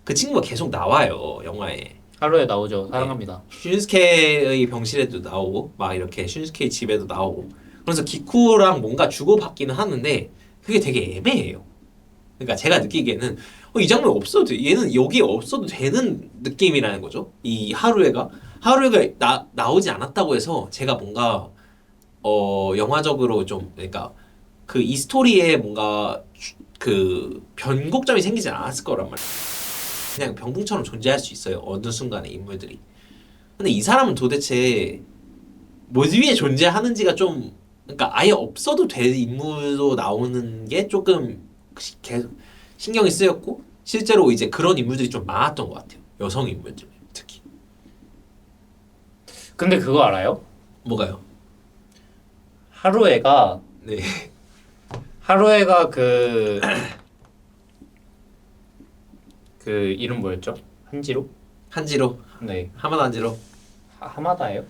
그 친구가 계속 나와요 영화에. 하루에 나오죠. 사랑합니다. 슌스케의 병실에도 나오고 막 이렇게 슌스케의 집에도 나오고 그래서 기쿠랑 뭔가 주고받기는 하는데 그게 되게 애매해요. 그러니까 제가 느끼기에는 이 장면 없어도 돼. 얘는 여기 없어도 되는 느낌이라는 거죠. 이 하루에가 나오지 않았다고 해서 제가 뭔가 영화적으로 좀 그러니까 그 이 스토리에 뭔가 그 변곡점이 생기지 않았을 거란 말이에요. 그냥 병풍처럼 존재할 수 있어요. 어느 순간에 인물들이. 근데 이 사람은 도대체 뭐 위에 존재하는지가 좀 그러니까 아예 없어도 될 인물로 나오는 게 조금 계속 신경이 쓰였고 실제로 이제 그런 인물들이 좀 많았던 것 같아요. 여성 인물들 특히. 근데 그거 알아요? 뭐가요? 하루에가 네. 그 이름 뭐였죠? 한지로? 한지로. 네. 하마다 한지로. 하마다예요?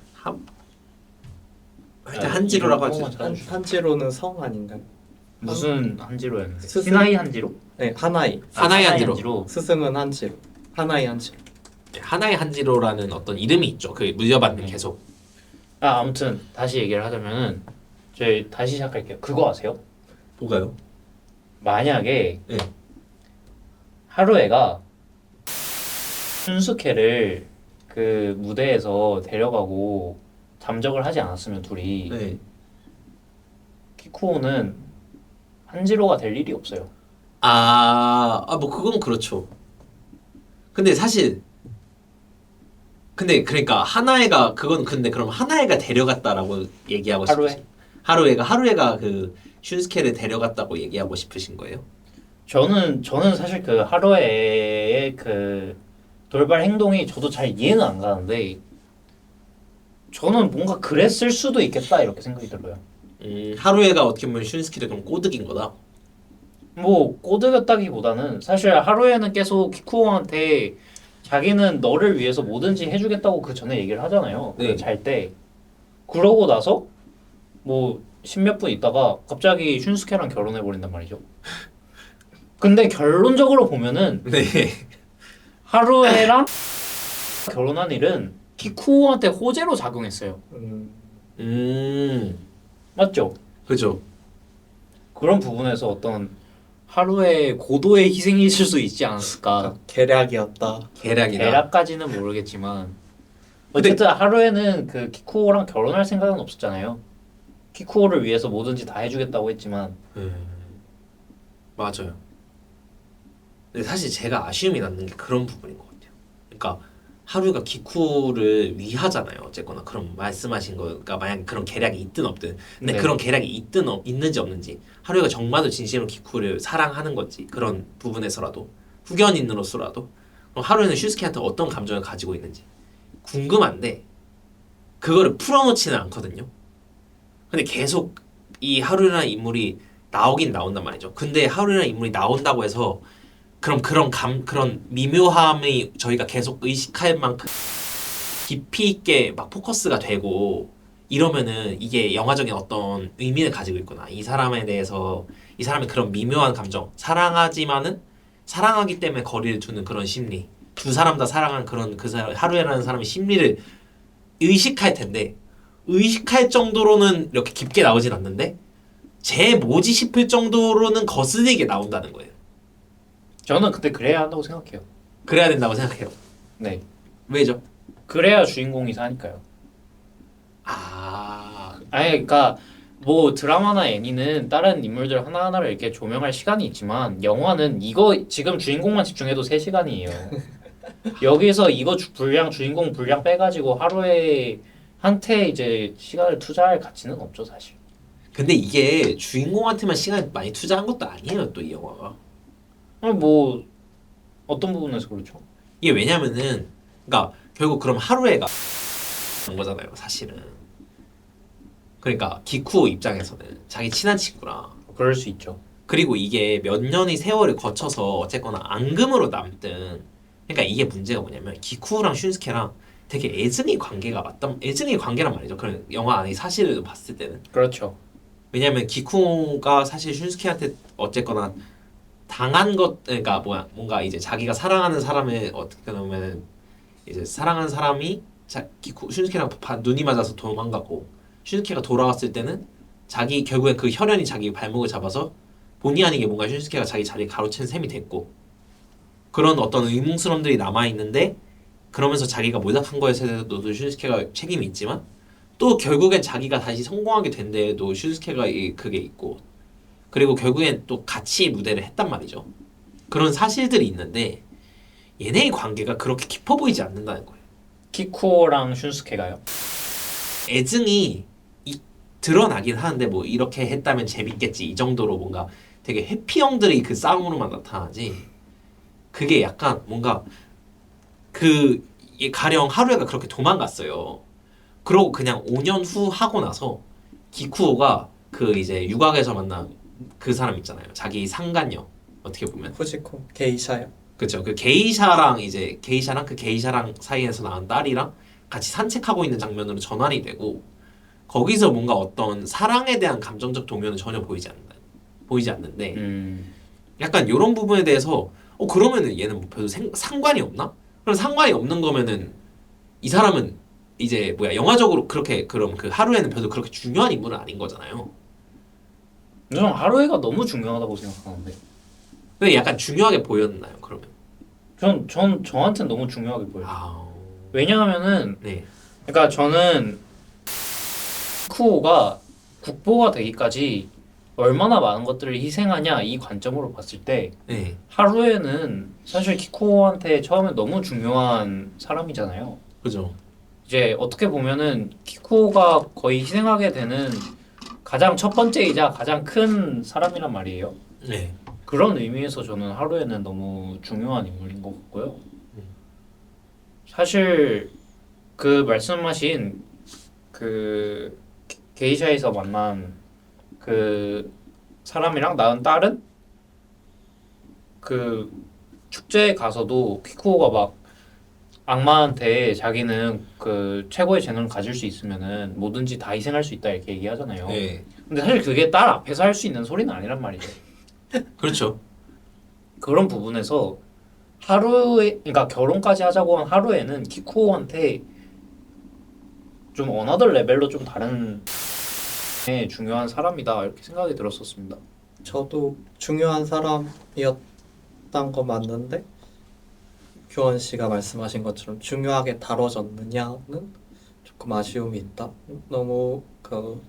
일단 한지로라고 이름 하죠. 한번 찾아주세요. 한지로는 성 아닌가요? 무슨 한지로였는데? 스승? 시나이 한지로? 네, 하나이. 하나이 시나이 한지로. 스승은 한지로. 하나이 한지로. 하나의 한지로라는 어떤 이름이 있죠. 그 물려받는 네. 계속. 아무튼 다시 얘기를 하자면은 저희 다시 시작할게요. 그거 아세요? 뭐가요? 만약에 네. 하루에가 슌스케를 그 무대에서 데려가고 잠적을 하지 않았으면 둘이 네. 키쿠오는 한지로가 될 일이 없어요. 뭐 그건 그렇죠. 근데 사실 근데 그러니까 하나애가 그건 근데 그럼 하나애가 데려갔다라고 얘기하고 싶으신 하루애가 그 슌스케를 데려갔다고 얘기하고 싶으신 거예요? 저는 사실 그 하루에의 그 돌발 행동이 저도 잘 이해는 안 가는데 저는 뭔가 그랬을 수도 있겠다 이렇게 생각이 들어요. 하루애가 어떻게 보면 슌스케를 그럼 꼬드긴 거다. 뭐 꼬드겼다기보다는 사실 하루에는 계속 키쿠오한테 자기는 너를 위해서 뭐든지 해주겠다고 그 전에 얘기를 하잖아요. 네. 잘 때. 그러고 나서 뭐 십몇 분 있다가 갑자기 슌스케랑 결혼해 버린단 말이죠. 근데 결론적으로 보면은 네. 하루에랑 결혼한 일은 키쿠오한테 호재로 작용했어요. 맞죠? 그죠. 그런 부분에서 어떤 하루의 고도의 희생이 있을 수 있지 않았을까. 계략이었다. 계략이다. 대략까지는 모르겠지만 어쨌든 하루에는 그 키쿠오랑 결혼할 생각은 없었잖아요. 키쿠오를 위해서 뭐든지 다 해주겠다고 했지만 맞아요. 근데 사실 제가 아쉬움이 남는 게 그런 부분인 것 같아요. 그러니까 하루가 기쿠를 위하잖아요. 어쨌거나 그런 말씀하신 거가 만약 그런 계략이 있든 없든, 근데 네. 그런 계략이 있든 있는지 없는지 하루가 정말로 진심으로 기쿠를 사랑하는 건지 그런 부분에서라도 후견인으로서라도 그럼 하루에는 슈스케한테 어떤 감정을 가지고 있는지 궁금한데 그거를 풀어놓지는 않거든요. 근데 계속 이 하루라는 인물이 나오긴 나온단 말이죠. 근데 하루라는 인물이 나온다고 해서 그럼 그런 미묘함이 저희가 계속 의식할 만큼 깊이 있게 막 포커스가 되고 이러면은 이게 영화적인 어떤 의미를 가지고 있구나. 이 사람에 대해서 이 사람의 그런 미묘한 감정, 사랑하지만은 사랑하기 때문에 거리를 두는 그런 심리, 두 사람 다 사랑하는 그런 그 사람 하루에라는 사람의 심리를 의식할 텐데 의식할 정도로는 이렇게 깊게 나오진 않는데 쟤 뭐지 싶을 정도로는 거슬리게 나온다는 거예요. 저는 근데 그래야 한다고 생각해요. 그래야 된다고 생각해요. 네. 왜죠? 그래야 주인공이 사니까요. 아니 그러니까 뭐 드라마나 애니는 다른 인물들 하나하나를 이렇게 조명할 시간이 있지만 영화는 이거 지금 주인공만 집중해도 3시간이에요. 여기서 이거 주인공 분량 빼가지고 하루에 한테 이제 시간을 투자할 가치는 없죠 사실. 근데 이게 주인공한테만 시간 많이 투자한 것도 아니에요. 또 이 영화가. 아니 뭐 어떤 부분에서 그렇죠? 이게 왜냐면은 그러니까 결국 그럼 하루에가 한 거잖아요. 사실은. 그러니까 기쿠 입장에서는 자기 친한 친구랑 그럴 수 있죠. 그리고 이게 몇 년의 세월을 거쳐서 어쨌거나 앙금으로 남든 그러니까 이게 문제가 뭐냐면 기쿠랑 슌스케랑 되게 애증의 관계가 맞단 애증의 관계란 말이죠. 그런 영화 안에 사실을 봤을 때는 그렇죠. 왜냐면 기쿠가 사실 슌스케한테 어쨌거나 당한 것 그러니까 뭐야 뭔가 이제 자기가 사랑하는 사람을 어떻게 보면 이제 사랑하는 사람이 기쿠 슌스케랑 눈이 맞아서 도망가고 슌스케가 돌아왔을 때는 자기 결국엔 그 혈연이 자기 발목을 잡아서 본의 아니게 뭔가 슌스케가 자기 자리를 가로챈 셈이 됐고 그런 어떤 의문스러움들이 남아 있는데 그러면서 자기가 모략한 거에 대해서도 슌스케가 책임이 있지만 또 결국엔 자기가 다시 성공하게 된 데에도 슌스케가 그게 있고 그리고 결국엔 또 같이 무대를 했단 말이죠. 그런 사실들이 있는데 얘네의 관계가 그렇게 깊어 보이지 않는다는 거예요. 키쿠랑 슌스케가요? 애증이 드러나긴 하는데 뭐 이렇게 했다면 재밌겠지 이 정도로 뭔가 되게 해피형들이 그 싸움으로만 나타나지 그게 약간 뭔가 그 가령 하루에가 그렇게 도망갔어요. 그러고 그냥 5년 후 하고 나서 기쿠오가 그 이제 유곽에서 만난 그 사람 있잖아요. 자기 상간녀 어떻게 보면 후지코 게이샤요. 그렇죠. 그 게이샤랑 이제 게이샤랑 그 게이샤랑 사이에서 낳은 딸이랑 같이 산책하고 있는 장면으로 전환이 되고 거기서 뭔가 어떤 사랑에 대한 감정적 동요는 전혀 보이지 않는데 약간 이런 부분에 대해서 그러면은 얘는 뭐 별로 상관이 없나? 그럼 상관이 없는 거면은 이 사람은 이제 뭐야 영화적으로 그렇게 그럼 그 하루에는 별로 그렇게 중요한 인물은 아닌 거잖아요. 저는 하루에가 너무 중요하다고 생각하는데. 근데 약간 중요하게 보였나요? 그러면? 저한테는 너무 중요하게 보여요. 아, 왜냐하면은 네, 그러니까 저는 키쿠오가 국보가 되기까지 얼마나 많은 것들을 희생하냐 이 관점으로 봤을 때 네, 하루에는 사실 키쿠오한테 처음에 너무 중요한 사람이잖아요. 그죠. 이제 어떻게 보면은 키쿠오가 거의 희생하게 되는 가장 첫 번째이자 가장 큰 사람이란 말이에요. 네, 그런 의미에서 저는 하루에는 너무 중요한 인물인 것 같고요. 사실 그 말씀하신 그 게이샤에서 만난 그 사람이랑 낳은 딸은 그 축제에 가서도 키쿠오가 막 악마한테 자기는 그 최고의 재능을 가질 수 있으면은 뭐든지 다 희생할 수 있다 이렇게 얘기하잖아요. 네, 근데 사실 그게 딸 앞에서 할 수 있는 소리는 아니란 말이죠. 그렇죠. 그런 부분에서 하루에 그러니까 결혼까지 하자고 한 하루에는 키쿠오한테 좀 어나더 레벨로 좀 다른 중요한 사람이다 이렇게 생각이 들었었습니다. 저도 중요한 사람이었던 거 맞는데 교원 씨가 말씀하신 것처럼 중요하게 다뤄졌느냐는 조금 아쉬움이 있다. 너무 그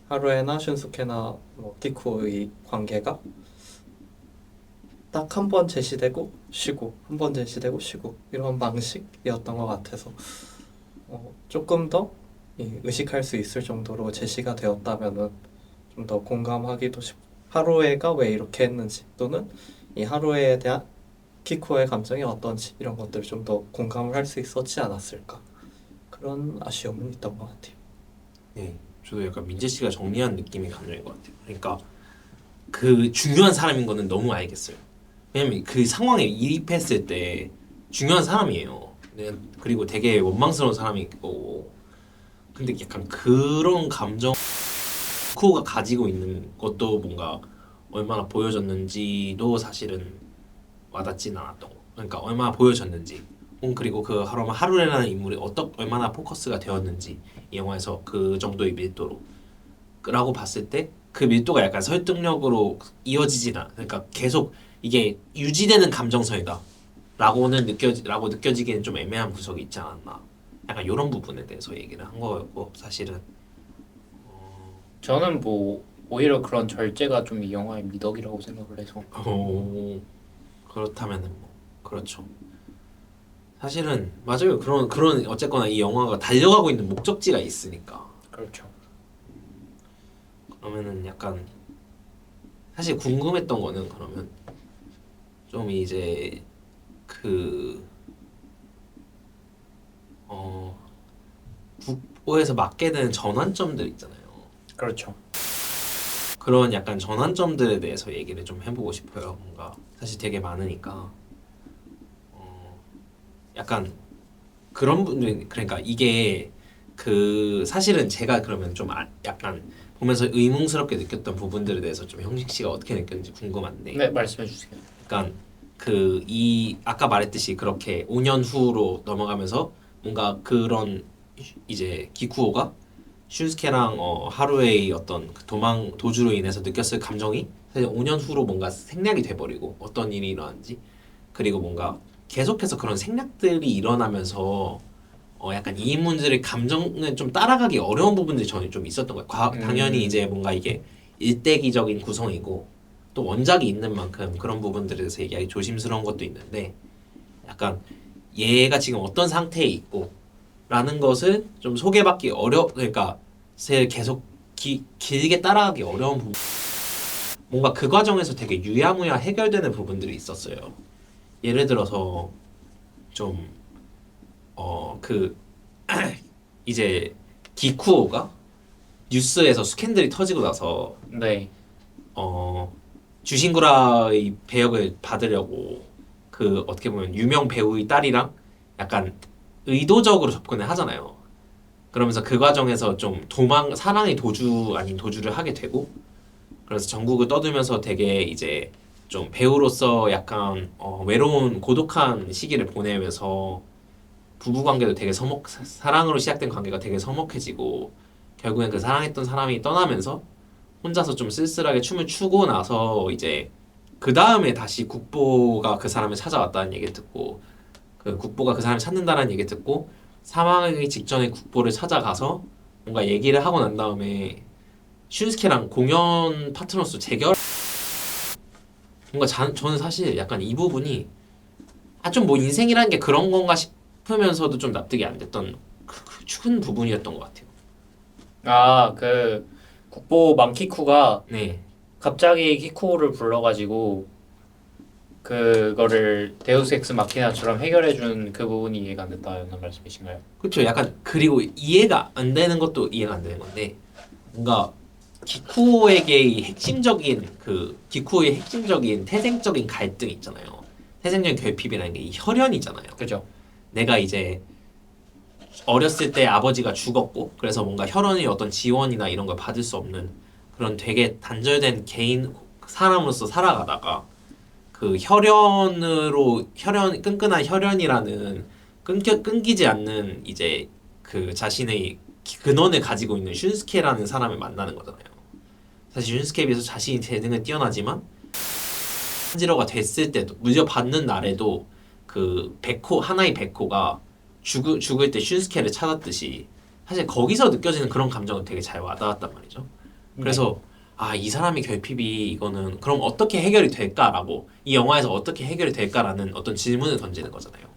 하루에나 슌스케나 뭐 키쿠의 관계가 딱 한 번 제시되고 쉬고 한 번 제시되고 쉬고 이런 방식이었던 것 같아서 조금 더 의식할 수 있을 정도로 제시가 되었다면은 좀 더 공감하기도 싶고 하루에가 왜 이렇게 했는지 또는 이 하루에에 대한 키코의 감정이 어떤지 이런 것들을 좀 더 공감을 할 수 있었지 않았을까 그런 아쉬움은 있던 것 같아요. 네, 저도 약간 민재 씨가 정리한 느낌이 감정인 것 같아요. 그러니까 그 중요한 사람인 거는 너무 알겠어요. 왜냐면 그 상황에 이입했을 때 중요한 사람이에요. 네, 그리고 되게 원망스러운 사람이고 근데 약간 그런 감정 쿠가 가지고 있는 것도 뭔가 얼마나 보여졌는지도 사실은 와닿진 않았던 거. 그러니까 얼마나 보여졌는지 그리고 그 그러면 하루라는 인물이 얼마나 포커스가 되었는지 이 영화에서 그 정도의 밀도로 라고 봤을 때 그 밀도가 약간 설득력으로 이어지진 그러니까 계속 이게 유지되는 감정선이다 라고 느껴지기에는 좀 애매한 구석이 있지 않았나. 약간 이런 부분에 대해서 얘기를 한 거였고 사실은 저는 뭐 오히려 그런 절제가 좀 이 영화의 미덕이라고 생각을 해서. 그렇다면은 뭐 그렇죠. 사실은 맞아요. 그런 어쨌거나 이 영화가 달려가고 있는 목적지가 있으니까. 그렇죠. 그러면은 약간 사실 궁금했던 거는 그러면 좀 이제 그 국보에서 맞게 되는 전환점들 있잖아요. 그렇죠. 그런 약간 전환점들에 대해서 얘기를 좀 해보고 싶어요. 뭔가 사실 되게 많으니까 약간 그런 분들 그러니까 이게 그 사실은 제가 그러면 좀 약간 보면서 의문스럽게 느꼈던 부분들에 대해서 좀 형식 씨가 어떻게 느꼈는지 궁금한데. 네, 말씀해 주세요. 약간 그 이 아까 말했듯이 그렇게 5년 후로 넘어가면서 뭔가 그런 이제 기쿠오가 슌스케랑 하루의 어떤 그 도주로 인해서 느꼈을 감정이 사실 5년 후로 뭔가 생략이 돼버리고 어떤 일이 일어났는지 그리고 뭔가 계속해서 그런 생략들이 일어나면서 약간 이 인물들의 감정은 좀 따라가기 어려운 부분들이 저는 좀 있었던 거예요. 당연히 이제 뭔가 이게 일대기적인 구성이고 또 원작이 있는 만큼 그런 부분들에 대해서 얘기하기 조심스러운 것도 있는데 약간 얘가 지금 어떤 상태에 있고 라는 것을 좀 소개받기 그러니까 계속 길게 따라가기 어려운 부분 뭔가 그 과정에서 되게 유야무야 해결되는 부분들이 있었어요. 예를 들어서 좀 그 이제 기쿠오가 뉴스에서 스캔들이 터지고 나서 네. 주신구라의 배역을 받으려고 그 어떻게 보면 유명 배우의 딸이랑 약간 의도적으로 접근을 하잖아요. 그러면서 그 과정에서 좀 사랑의 도주 아닌 도주를 하게 되고 그래서 전국을 떠들면서 되게 이제 좀 배우로서 약간 외로운 고독한 시기를 보내면서 부부관계도 되게 사랑으로 시작된 관계가 되게 서먹해지고 결국엔 그 사랑했던 사람이 떠나면서 혼자서 좀 쓸쓸하게 춤을 추고 나서 이제 그 다음에 다시 국보가 그 사람을 찾아왔다는 얘기 듣고 그 국보가 그 사람을 찾는다는 얘기 듣고 사망하기 직전에 국보를 찾아가서 뭔가 얘기를 하고 난 다음에 슌스케랑 공연 파트너로서 재결 뭔가 저는 사실 약간 이 부분이 좀 뭐 인생이라는 게 그런 건가 싶으면서도 좀 납득이 안 됐던 큰 부분이었던 것 같아요. 아, 그 국보 망키쿠가 네. 갑자기 키쿠오를 불러가지고 그거를 데우스 엑스 마키나처럼 해결해준 그 부분이 이해가 안 됐다는 말씀이신가요? 그렇죠. 약간 그리고 이해가 안 되는 것도 이해가 안 되는 건데 뭔가 기쿠오의 핵심적인 태생적인 갈등 있잖아요. 태생적인 결핍이라는 게 이 혈연이잖아요. 그죠? 내가 이제 어렸을 때 아버지가 죽었고 그래서 뭔가 혈연의 어떤 지원이나 이런 걸 받을 수 없는 그런 되게 단절된 사람으로서 살아가다가 그 끈끈한 혈연이라는 끊기지 않는 이제 그 자신의 근원을 가지고 있는 슌스케라는 사람을 만나는 거잖아요. 사실 슌스케에 비해서 자신이 재능은 뛰어나지만 한지러가 됐을 때도 물려받는 날에도 그 하나의 백호가 죽을 때 슌스케를 찾았듯이 사실 거기서 느껴지는 그런 감정은 되게 잘 와닿았단 말이죠. 그래서 이 사람의 결핍이 이거는 그럼 어떻게 해결이 될까라고 이 영화에서 어떻게 해결이 될까라는 어떤 질문을 던지는 거잖아요.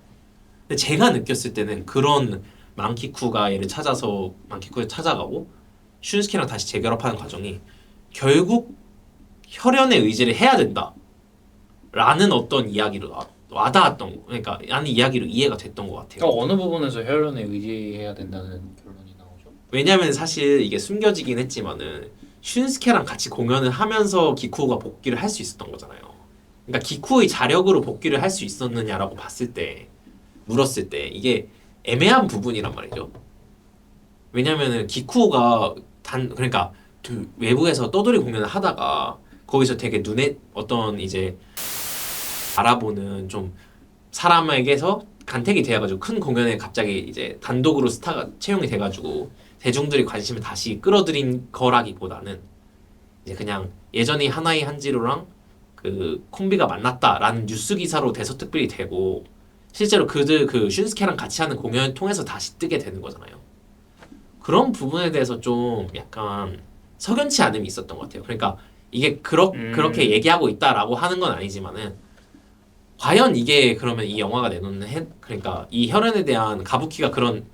근데 제가 느꼈을 때는 그런 망키쿠가 얘를 찾아서 망키쿠를 찾아가고 슌스케랑 다시 재결합하는 과정이 결국 혈연의 의지를 해야 된다 라는 어떤 이야기로 와닿았던 그러니까 라는 이야기로 이해가 됐던 것 같아요. 어느 부분에서 혈연에 의지해야 된다는 결론이 나오죠? 왜냐면 사실 이게 숨겨지긴 했지만은 슌스케랑 같이 공연을 하면서 기쿠오가 복귀를 할 수 있었던 거잖아요. 그러니까 기쿠오의 자력으로 복귀를 할 수 있었느냐라고 물었을 때 이게 애매한 부분이란 말이죠. 왜냐면은 기쿠오가 그러니까 외부에서 떠돌이 공연을 하다가 거기서 되게 눈에 어떤 이제 알아보는 좀 사람에게서 간택이 돼가지고 큰 공연에 갑자기 이제 단독으로 스타가 채용이 돼가지고 대중들이 관심을 다시 끌어들인 거라기보다는 이제 그냥 예전에 하나의 한지로랑 그 콤비가 만났다라는 뉴스 기사로 대서특필이 되고 실제로 그들 그 슌스케랑 같이 하는 공연을 통해서 다시 뜨게 되는 거잖아요. 그런 부분에 대해서 좀 약간 석연치 않음이 있었던 것 같아요. 그러니까 이게 그렇게 얘기하고 있다라고 하는 건 아니지만은 과연 이게 그러면 이 영화가 내놓는 그러니까 이 혈연에 대한 가부키가 그런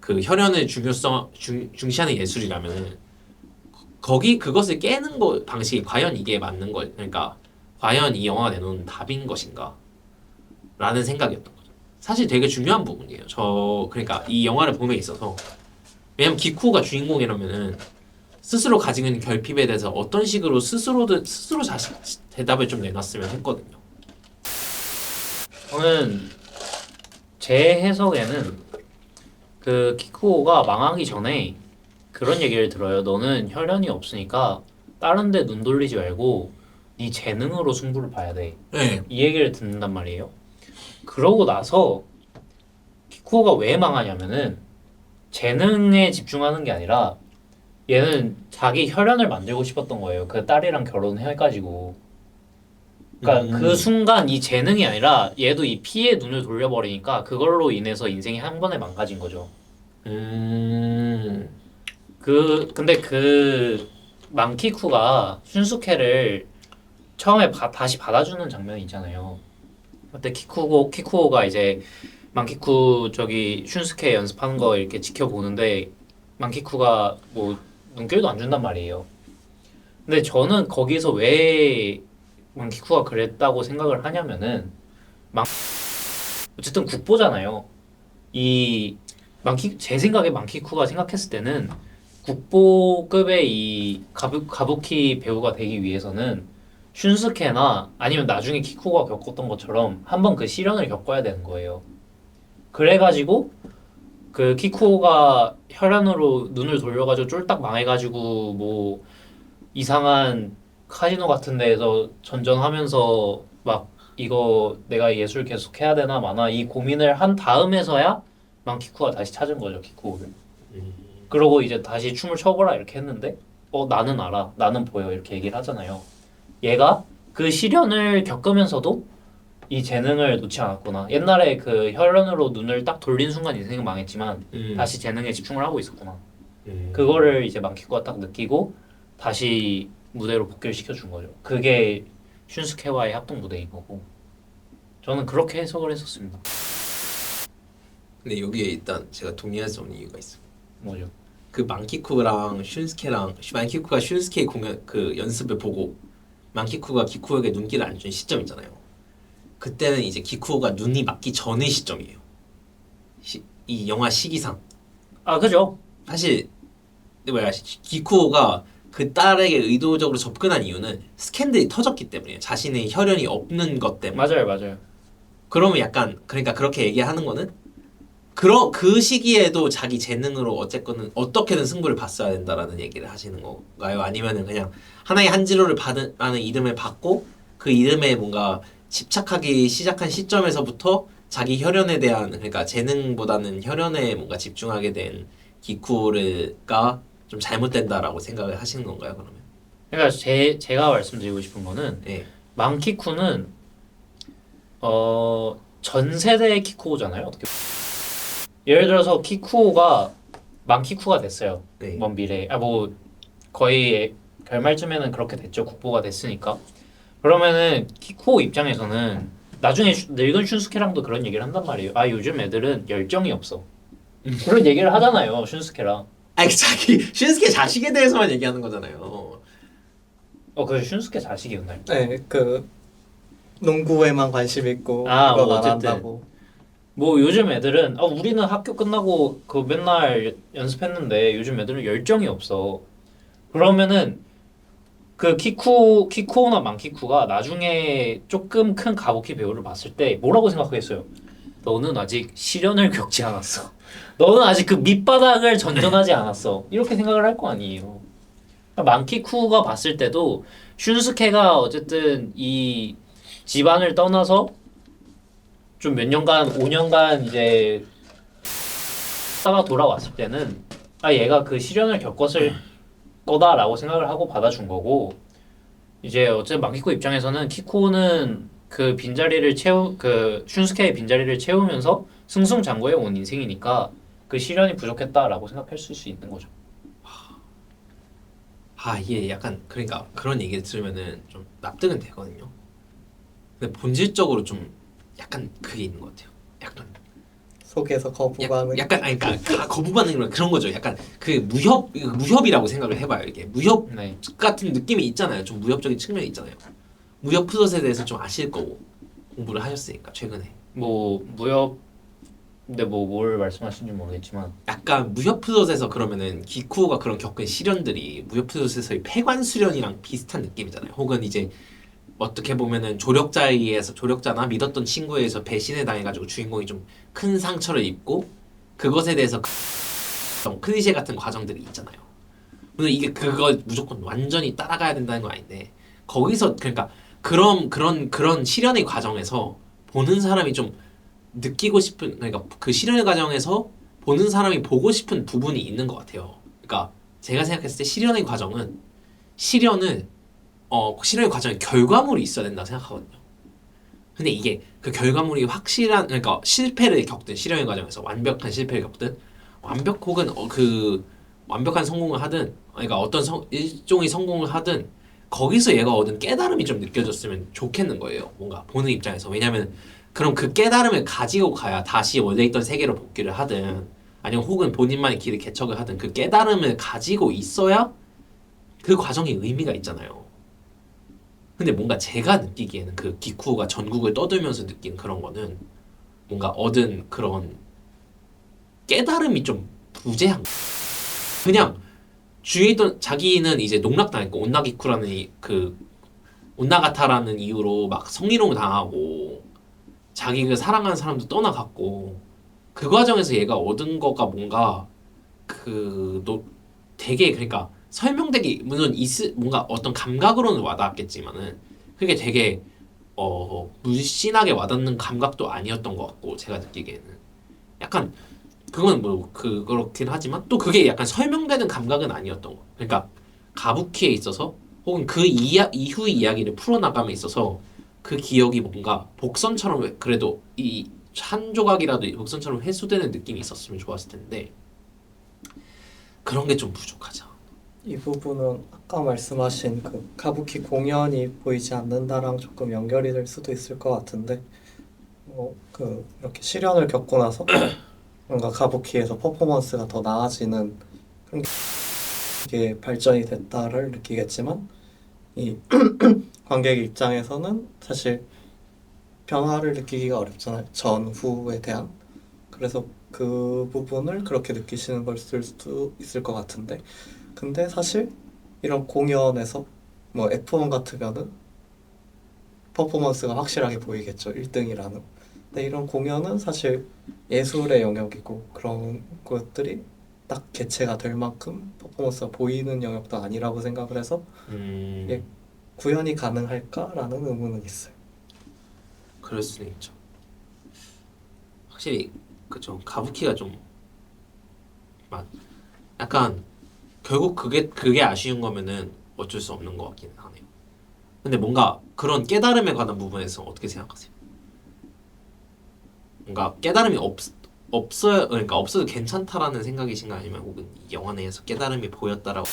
그 혈연의 중시하는 예술이라면 거기 그것을 깨는 거 방식이 과연 이게 맞는 거 그러니까 과연 이 영화가 내놓는 답인 것인가 라는 생각이었던 거죠. 사실 되게 중요한 부분이에요. 그러니까 이 영화를 봄에 있어서 왜냐면 기쿠가 주인공이라면은 스스로 가지고 있는 결핍에 대해서 어떤 식으로 스스로 자식 대답을 좀 내놨으면 했거든요. 저는 제 해석에는 그 키쿠오가 망하기 전에 그런 얘기를 들어요. 너는 혈연이 없으니까 다른 데 눈 돌리지 말고 네 재능으로 승부를 봐야 돼. 네. 이 얘기를 듣는단 말이에요. 그러고 나서 키쿠오가 왜 망하냐면은 재능에 집중하는 게 아니라 얘는 자기 혈연을 만들고 싶었던 거예요. 그 딸이랑 결혼해가지고. 그러니까 그 순간 이 재능이 아니라 얘도 이 피에 눈을 돌려버리니까 그걸로 인해서 인생이 한 번에 망가진 거죠. 근데 그 망키쿠가 슌스케를 처음에 다시 받아주는 장면이 있잖아요. 그때 키쿠오가 이제 망키쿠 저기 슌스케 연습하는 거 이렇게 지켜보는데 망키쿠가 뭐 눈길도 안 준단 말이에요. 근데 저는 거기서 왜 망키쿠가 그랬다고 생각을 하냐면은 어쨌든 국보잖아요. 제 생각에 망키쿠가 생각했을 때는 국보급의 이 가부키 배우가 되기 위해서는 슌스케나 아니면 나중에 키쿠가 겪었던 것처럼 한번 그 시련을 겪어야 되는 거예요. 그래가지고 그 키쿠가 혈연으로 눈을 돌려가지고 쫄딱 망해가지고 뭐 이상한 카지노 같은 데에서 전전하면서 막 이거 내가 예술 계속 해야 되나 마나 이 고민을 한 다음에서야 망키쿠가 다시 찾은 거죠, 키쿠를. 그러고 이제 다시 춤을 춰보라 이렇게 했는데 나는 알아, 나는 보여 이렇게 얘기를 하잖아요. 얘가 그 시련을 겪으면서도 이 재능을 놓지 않았구나. 옛날에 그 혈연으로 눈을 딱 돌린 순간 인생이 망했지만 다시 재능에 집중을 하고 있었구나. 그거를 이제 망키쿠가 딱 느끼고 다시 무대로 복귀를 시켜준 거죠. 그게 슌스케와의 합동 무대인 거고. 저는 그렇게 해석을 했었습니다. 근데 여기에 일단 제가 동의할 수 없는 이유가 있어요. 뭐죠? 그 망키쿠랑 슌스케랑 망키쿠가 슌스케 공연 그 연습을 보고 망키쿠가 기쿠에게 눈길을 안 준 시점 있잖아요. 그때는 이제 기쿠가 눈이 맞기 전의 시점이에요. 이 영화 시기상. 아, 그죠? 사실 기쿠가 그 딸에게 의도적으로 접근한 이유는 스캔들이 터졌기 때문이에요. 자신의 혈연이 없는 것 때문에. 맞아요. 그러면 약간 그러니까 그렇게 얘기하는 거는 그 시기에도 자기 재능으로 어쨌거는 어떻게든 승부를 봤어야 된다라는 얘기를 하시는 건가요? 아니면은 그냥 하나의 한지로를 받으라는 이름을 받고 그 이름에 뭔가 집착하기 시작한 시점에서부터 자기 혈연에 대한 그러니까 재능보다는 혈연에 뭔가 집중하게 된 기쿠가 좀 잘못된다라고 생각을 하시는 건가요? 그러면? 그러니까 제가 말씀드리고 싶은 거는 네. 망키쿠는 전 세대의 키쿠잖아요. 어떻게 예를 들어서 키쿠가 망키쿠가 됐어요. 네. 먼 미래에 뭐 거의 결말쯤에는 그렇게 됐죠. 국보가 됐으니까. 그러면은 키쿠 입장에서는 나중에 늙은 슌스케랑도 그런 얘기를 한단 말이에요. 아, 요즘 애들은 열정이 없어. 그런 얘기를 하잖아요, 슌스케랑. 아니 자기 슌스케 자식에 대해서만 얘기하는 거잖아요. 그 슌스케 자식이었나요? 네, 그 농구에만 관심 있고 그건 뭐 안 어쨌든. 한다고. 뭐 요즘 애들은 우리는 학교 끝나고 그 맨날 연습했는데 요즘 애들은 열정이 없어. 그러면은 그 키쿠나 망키쿠가 나중에 조금 큰 가부키 배우를 봤을 때 뭐라고 생각하겠어요? 너는 아직 시련을 겪지 않았어. 너는 아직 그 밑바닥을 전전하지 않았어. 이렇게 생각을 할 거 아니에요. 그러니까 망키쿠가 봤을 때도 슌스케가 어쨌든 이 집안을 떠나서 좀 몇 년간 5년간 이제 하다가 돌아왔을 때는 아 얘가 그 시련을 겪었을 거다라고 생각을 하고 받아준 거고 이제 어쨌든 마키코 입장에서는 키코는 그 빈자리를 그 슌스케의 빈자리를 채우면서 승승장구해 온 인생이니까 그 시련이 부족했다라고 생각할 수 있는 거죠. 아 이게 약간 그러니까 그런 얘기를 들으면은 좀 납득은 되거든요. 근데 본질적으로 좀 약간 그게 있는 것 같아요. 약간 속에서 거부감을 약간 아니 그러니까 거부받는 건 그런 거죠. 약간 그 무협이라고 생각을 해봐요. 이게 무협 네. 같은 느낌이 있잖아요. 좀 무협적인 측면이 있잖아요. 무협 플롯에 대해서 좀 아실 거고 공부를 하셨으니까 최근에 뭐 무협 근데 뭐 뭘 말씀하시는지 모르겠지만 약간 무협 플롯에서 그러면은 기쿠오가 그런 겪은 시련들이 무협 플롯에서의 폐관 수련이랑 비슷한 느낌이잖아요. 혹은 이제 어떻게 보면은 조력자에 의해서 조력자나 믿었던 친구에 의해서 배신을 당해가지고 주인공이 좀 큰 상처를 입고 그것에 대해서 좀 클리셰 같은 과정들이 있잖아요. 물론 이게 그걸 무조건 완전히 따라가야 된다는 건 아닌데 거기서 그러니까 그런 시련의 과정에서 보는 사람이 좀 느끼고 싶은 그러니까 그 시련의 과정에서 보는 사람이 보고 싶은 부분이 있는 것 같아요. 그러니까 제가 생각했을 때 시련의 과정은 시련의 과정에 결과물이 있어야 된다고 생각하거든요. 근데 이게 그 결과물이 확실한 그러니까 실패를 겪든 시련의 과정에서 완벽한 실패를 겪든 완벽 혹은 그 완벽한 성공을 하든 그러니까 어떤 일종의 성공을 하든 거기서 얘가 얻은 깨달음이 좀 느껴졌으면 좋겠는 거예요. 뭔가 보는 입장에서. 왜냐면 그럼 그 깨달음을 가지고 가야 다시 원래 있던 세계로 복귀를 하든 아니면 혹은 본인만의 길을 개척을 하든 그 깨달음을 가지고 있어야 그 과정이 의미가 있잖아요. 근데 뭔가 제가 느끼기에는 그 기쿠가 전국을 떠들면서 느낀 그런 거는 뭔가 얻은 그런 깨달음이 좀 부재한 거예요. 그냥 주위에 있던 자기는 이제 농락당했고 온나기쿠라는 그 온나가타라는 이유로 막 성희롱을 당하고 자기 그 사랑하는 사람도 떠나갔고 그 과정에서 얘가 얻은 거가 뭔가 되게 그러니까 설명되기 물론 뭔가 어떤 감각으로는 와닿았겠지만은 그게 되게 물씬하게 와닿는 감각도 아니었던 것 같고 제가 느끼기에는 약간 그건 뭐 그렇긴 하지만 또 그게 약간 설명되는 감각은 아니었던 거. 그러니까 가부키에 있어서 혹은 그 이후의 이야기를 풀어나감에 있어서 그 기억이 뭔가 복선처럼 그래도 이 한 조각이라도 복선처럼 회수되는 느낌이 있었으면 좋았을 텐데 그런 게 좀 부족하죠. 이 부분은 아까 말씀하신 그 카부키 공연이 보이지 않는다랑 조금 연결이 될 수도 있을 것 같은데 그 이렇게 시련을 겪고 나서 뭔가 카부키에서 퍼포먼스가 더 나아지는 그런 게 발전이 됐다를 느끼겠지만 이 관객 입장에서는 사실 변화를 느끼기가 어렵잖아요. 전후에 대한. 그래서 그 부분을 그렇게 느끼시는 걸 수도 있을 것 같은데 근데 사실 이런 공연에서 뭐 F1 같으면은 퍼포먼스가 확실하게 보이겠죠. 1등이라는. 근데 이런 공연은 사실 예술의 영역이고 그런 것들이 딱 개체가 될 만큼 퍼포먼스가 보이는 영역도 아니라고 생각을 해서 이게 구현이 가능할까라는 의문은 있어요. 그럴 수는 있죠. 확실히 그죠. 가부키가 좀 약간 결국 그게 아쉬운 거면은 어쩔 수 없는 것 같기는 하네요. 근데 뭔가 그런 깨달음에 관한 부분에서 어떻게 생각하세요? 뭔가 깨달음이 없어요. 그러니까 없어도 괜찮다라는 생각이신가 아니면 혹은 이 영화 내에서 깨달음이 보였다라고.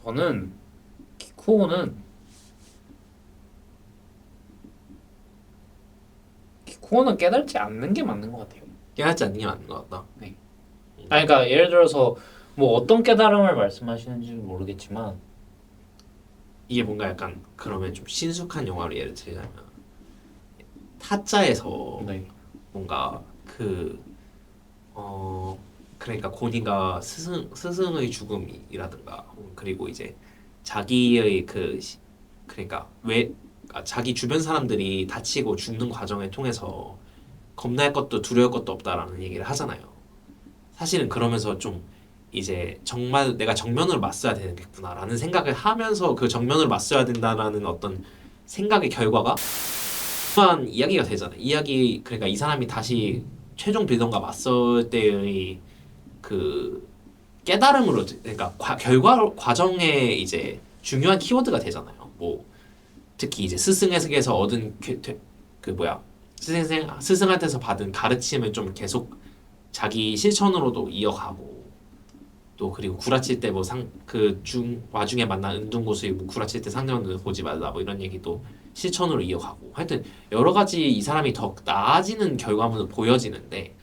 저는 키쿠오는 깨달지 않는 게 맞는 것 같아요. 깨닫지 않는 게 맞는 것 같다. 네. 아니, 그러니까 예를 들어서 뭐 어떤 깨달음을 말씀하시는지 모르겠지만 이게 뭔가 약간 그러면 좀 신숙한 영화로 예를 들자면 타짜에서 네. 뭔가 그러니까 고니가 스승의 죽음이라든가 그리고 이제 자기의 그러니까 자기 주변 사람들이 다치고 죽는 과정을 통해서 겁날 것도 두려울 것도 없다라는 얘기를 하잖아요. 사실은 그러면서 좀 이제 정말 내가 정면으로 맞서야 되겠구나라는 생각을 하면서 그 정면으로 맞서야 된다라는 어떤 생각의 결과가 한 이야기가 되잖아요. 이야기 그러니까 이 사람이 다시 최종 빌던과 맞설 때의 그 깨달음으로 그러니까 결과 과정에 이제 중요한 키워드가 되잖아요. 뭐 특히 이제 스승에게서 얻은 그 뭐야 스승한테서 받은 가르침을 좀 계속 자기 실천으로도 이어가고 또 그리고 구라칠 때 뭐 그 중 와중에 만난 은둔고수이 뭐 구라칠 때 상대방들 보지 말라 뭐 이런 얘기도 실천으로 이어가고 하여튼 여러 가지 이 사람이 더 나아지는 결과물로 보여지는데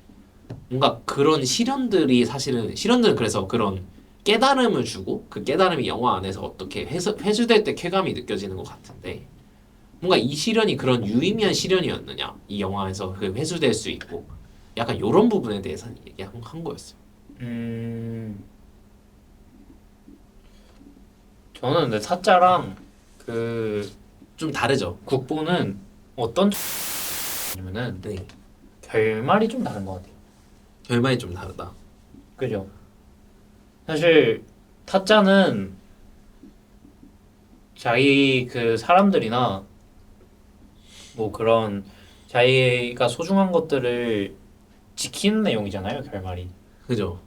뭔가 그런 시련들이 사실은 시련들은 그래서 그런 깨달음을 주고 그 깨달음이 영화 안에서 어떻게 회수될 때 쾌감이 느껴지는 것 같은데 뭔가 이 시련이 그런 유의미한 시련이었느냐 이 영화에서 그 회수될 수 있고 약간 이런 부분에 대해서 얘기한 거였어요. 저는 근데 사자랑 그 좀 다르죠. 국보는 어떤 냐면은 네. 결말이 좀 다른 것 같아요. 결말이 좀 다르다. 그죠? 사실 타짜는 자기 그 사람들이나 뭐 그런 자기가 소중한 것들을 지키는 내용이잖아요, 결말이. 그죠?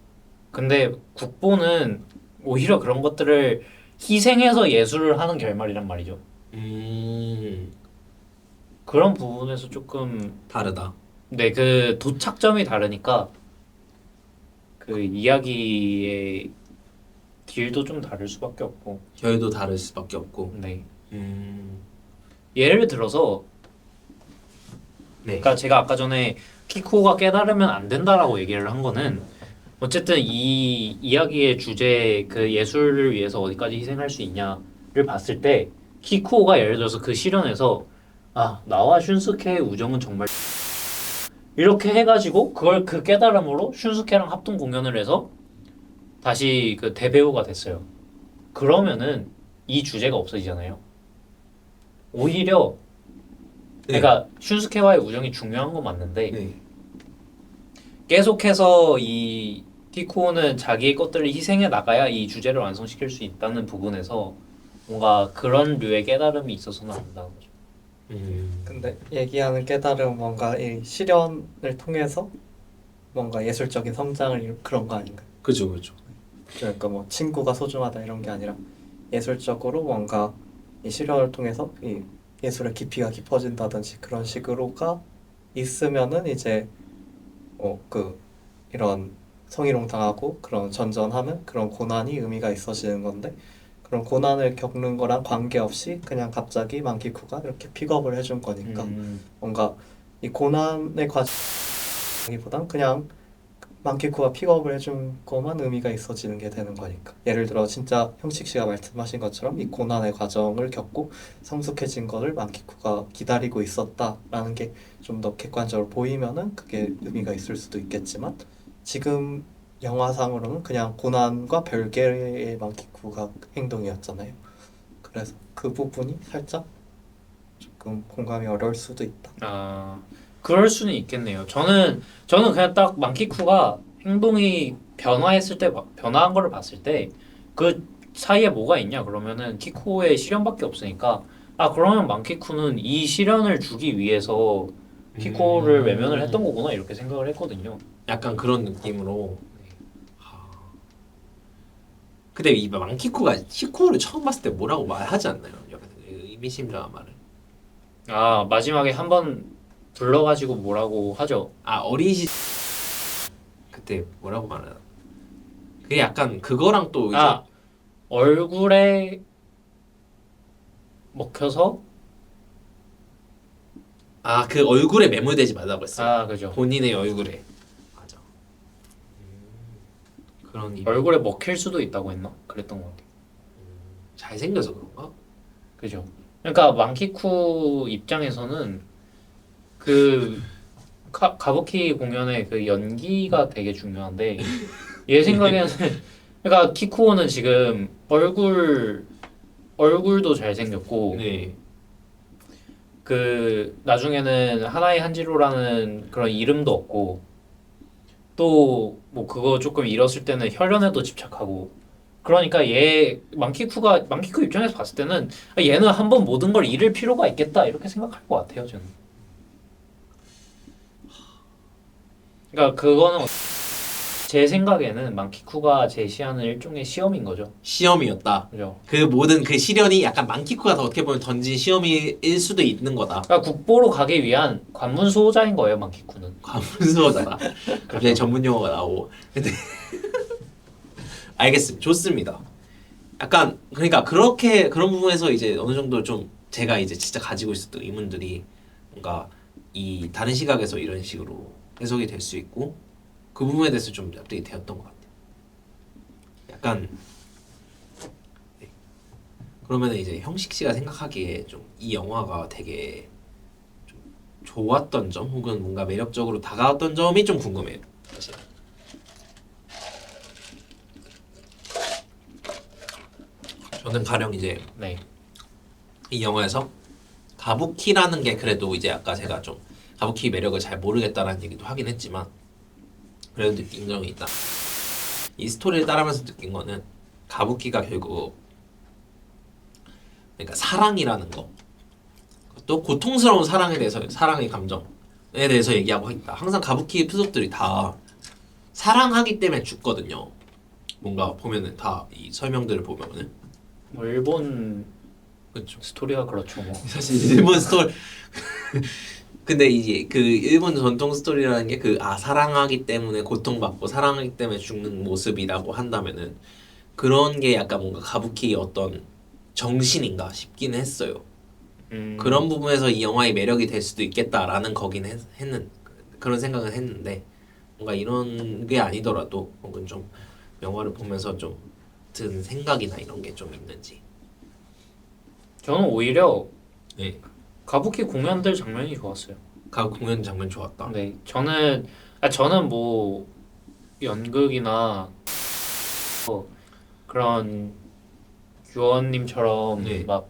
근데 국보는 오히려 그런 것들을 희생해서 예술을 하는 결말이란 말이죠. 그런 부분에서 조금 다르다. 네, 그 도착점이 다르니까 그 이야기의 딜도 좀 다를 수밖에 없고. 결도 다를 수밖에 없고. 네. 음. 예를 들어서 네. 그러니까 제가 아까 전에 키코가 깨달으면 안 된다라고 얘기를 한 거는 어쨌든 이 이야기의 주제 그 예술을 위해서 어디까지 희생할 수 있냐를 봤을 때 키코가 예를 들어서 그 실현에서 아 나와 슌스케의 우정은 정말 이렇게 해가지고 그걸 그 깨달음으로 슌스케랑 합동 공연을 해서 다시 그 대배우가 됐어요. 그러면은 이 주제가 없어지잖아요. 오히려 그러니까 슌스케와의 우정이 중요한 건 맞는데 네. 계속해서 이 키코는 자기의 것들을 희생해 나가야 이 주제를 완성시킬 수 있다는 부분에서 뭔가 그런 류의 깨달음이 있어서는 안 된다는 거죠. 근데 얘기하는 깨달음 뭔가 이 실현을 통해서 뭔가 예술적인 성장을 그런 거 아닌가요? 그죠, 그죠. 그러니까 뭐 친구가 소중하다 이런 게 아니라 예술적으로 뭔가 이 실현을 통해서 이 예술의 깊이가 깊어진다든지 그런 식으로가 있으면은 이제 그 이런 성희롱 당하고 그런 전전하는 그런 고난이 의미가 있어지는 건데 그런 고난을 겪는 거랑 관계없이 그냥 갑자기 만키쿠가 이렇게 픽업을 해준 거니까 뭔가 이 고난의 과정보단 그냥 만키쿠가 픽업을 해준 것만 의미가 있어지는 게 되는 거니까 예를 들어 진짜 형식 씨가 말씀하신 것처럼 이 고난의 과정을 겪고 성숙해진 거를 만키쿠가 기다리고 있었다라는 게 좀 더 객관적으로 보이면은 그게 의미가 있을 수도 있겠지만 지금 영화상으로는 그냥 고난과 별개의 만키쿠가 행동이었잖아요. 그래서 그 부분이 살짝 조금 공감이 어려울 수도 있다. 아 그럴 수는 있겠네요. 저는 그냥 딱 만키쿠가 행동이 변화했을 때 변화한 거를 봤을 때 그 사이에 뭐가 있냐 그러면은 키코의 시련밖에 없으니까 아 그러면 만키쿠는 이 시련을 주기 위해서 키코를 외면을 했던 거구나 이렇게 생각을 했거든요. 약간 그런 느낌으로. 하... 근데 이 망키코가 히코를 처음 봤을 때 뭐라고 말하지 않나요? 약간 의미심장한 말을. 아 마지막에 한번 불러가지고 뭐라고 하죠. 아 어리시 그때 뭐라고 말하나? 그게 약간 그거랑 또 이제 아 얼굴에 먹혀서 그 얼굴에 매몰되지 말라고 했어요. 아 그죠. 본인의 얼굴에. 맞아. 그런 이 얼굴에 먹힐 수도 있다고 했나? 그랬던 것 같아요. 잘생겨서 그런가? 그죠. 그러니까 만키쿠 입장에서는 그 가부키 공연의 그 연기가 되게 중요한데 얘 생각에는 그러니까 키쿠오는 지금 얼굴도 잘생겼고 네. 그 나중에는 하나의 한지로라는 그런 이름도 없고 또 뭐 그거 조금 잃었을 때는 혈연에도 집착하고 그러니까 얘 만키쿠 입장에서 봤을 때는 얘는 한번 모든 걸 잃을 필요가 있겠다 이렇게 생각할 것 같아요 저는. 그러니까 그거는 제 생각에는 만키쿠가 제시하는 일종의 시험인 거죠. 시험이었다. 그죠? 그 모든 그 시련이 약간 만키쿠가 더 어떻게 보면 던진 시험일 수도 있는 거다. 그러니까 국보로 가기 위한 관문 수호자인 거예요 만키쿠는. 과문수호자다. 갑자기 전문 용어가 나오고. 근데 알겠습니다. 좋습니다. 약간 그러니까 그렇게 그런 부분에서 이제 어느 정도 좀 제가 이제 진짜 가지고 있었던 의문들이 뭔가 이 다른 시각에서 이런 식으로 해석이 될 수 있고 그 부분에 대해서 좀 납득이 되었던 것 같아요. 약간 네. 그러면 이제 형식 씨가 생각하기에 좀 이 영화가 되게 좀 좋았던 점 혹은 뭔가 매력적으로 다가왔던 점이 좀 궁금해요. 사실. 저는 가령 이제 네. 이 영화에서 가부키라는 게 그래도 이제 아까 제가 좀 가부키 매력을 잘 모르겠다라는 얘기도 하긴 했지만 그래도 느낀 점이 있다. 이 스토리를 따라가면서 느낀 거는 가부키가 결국 그러니까 사랑이라는 거, 또 고통스러운 사랑에 대해서 사랑의 감정에 대해서 얘기하고 있다. 항상 가부키 푸석들이 다 사랑하기 때문에 죽거든요. 뭔가 보면은 다 이 설명들을 보면은 뭐 일본 그렇죠. 스토리가 그렇죠 뭐. 사실 일본 스토리 근데 이제 그 일본 전통 스토리라는 게 그 사랑하기 때문에 고통받고 사랑하기 때문에 죽는 모습이라고 한다면은 그런 게 약간 뭔가 가부키의 어떤 정신인가 싶긴 했어요. 그런 부분에서 이 영화의 매력이 될 수도 있겠다라는 거긴 했는 그런 생각은 했는데 뭔가 이런 게 아니더라도 혹은 좀 영화를 보면서 좀 든 생각이나 이런 게 좀 있는지. 저는 오히려 네. 가부키 공연들 장면이 좋았어요. 공연 장면 좋았다. 네, 저는 뭐 연극이나 뭐 그런 규원님처럼 네. 막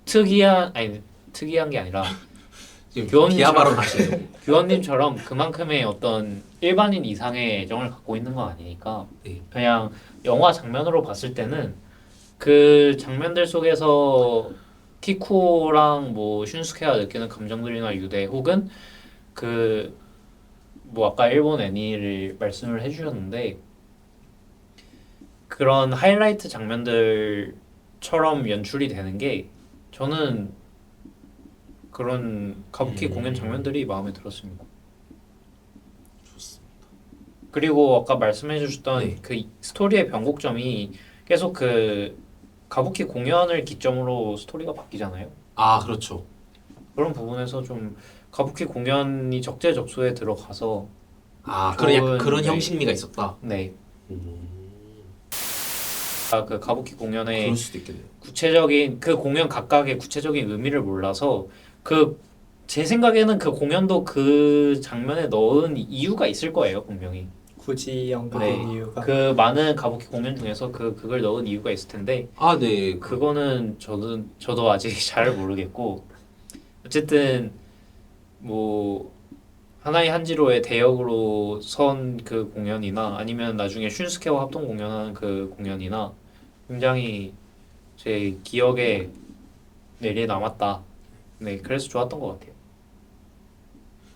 특이한 게 아니라 지금 교원님처럼- 비하 발언 하시죠. 규원님처럼 그만큼의 어떤 일반인 이상의 애정을 갖고 있는 건 아니니까 네. 그냥 영화 장면으로 봤을 때는 그 장면들 속에서 키코랑 뭐 슌스케가 느끼는 감정들이나 유대 혹은 그 뭐 아까 일본 애니를 말씀을 해주셨는데 그런 하이라이트 장면들처럼 연출이 되는 게 저는 그런 가부키 공연 장면들이 마음에 들었습니다. 좋습니다. 그리고 아까 말씀해 주셨던 네. 그 스토리의 변곡점이 계속 그 가부키 공연을 기점으로 스토리가 바뀌잖아요. 그렇죠. 그런 부분에서 좀 가부키 공연이 적재적소에 들어가서 그런 약간 좋은, 그런 네. 형식미가 있었다. 네, 음, 그 가부키 공연의 그럴 수도 있겠네요. 구체적인 그 공연 각각의 구체적인 의미를 몰라서 그 제 생각에는 그 공연도 그 장면에 넣은 이유가 있을 거예요 분명히. 굳이 연극인 네, 이유가 그 많은 가부키 공연 중에서 그걸 넣은 이유가 있을 텐데 네. 그거는 저도 아직 잘 모르겠고 어쨌든 뭐 하나의 한지로의 대역으로 선 그 공연이나 아니면 나중에 슌스케와 합동 공연하는 그 공연이나 굉장히 제 기억에 내리에 남았다. 네, 그래서 좋았던 것 같아요.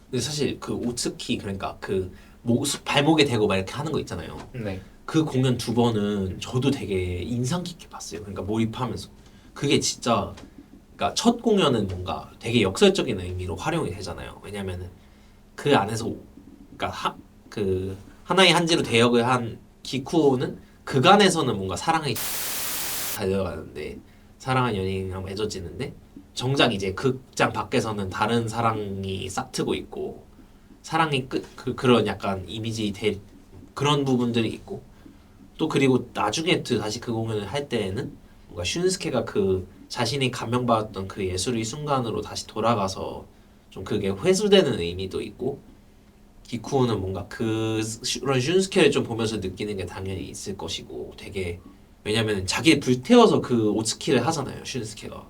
근데 사실 그 오츠키 그러니까 그 발목에 대고 막 이렇게 하는 거 있잖아요. 네, 그 공연 두 번은 저도 되게 인상 깊게 봤어요. 그러니까 몰입하면서 그게 진짜 그러니까 첫 공연은 뭔가 되게 역설적인 의미로 활용이 되잖아요. 왜냐면은 그 안에서 그러니까 그 하나의 한지로 대역을 한 기쿠오는 그간에서는 뭔가 사랑이 달려가는데 사랑한 연인이랑 맺어지는데 정작 이제 극장 밖에서는 다른 사랑이 싹트고 있고 사랑이 그런 약간 이미지 그런 부분들이 있고 또 그리고 나중에 다시 그 공연을 할 때에는 뭔가 슌스케가 그 자신이 감명받았던 그 예술의 순간으로 다시 돌아가서 좀 그게 회수되는 의미도 있고 기쿠오는 뭔가 그런 슌스케를 좀 보면서 느끼는 게 당연히 있을 것이고 되게 왜냐면 자기를 불태워서 그 오츠키를 하잖아요 슌스케가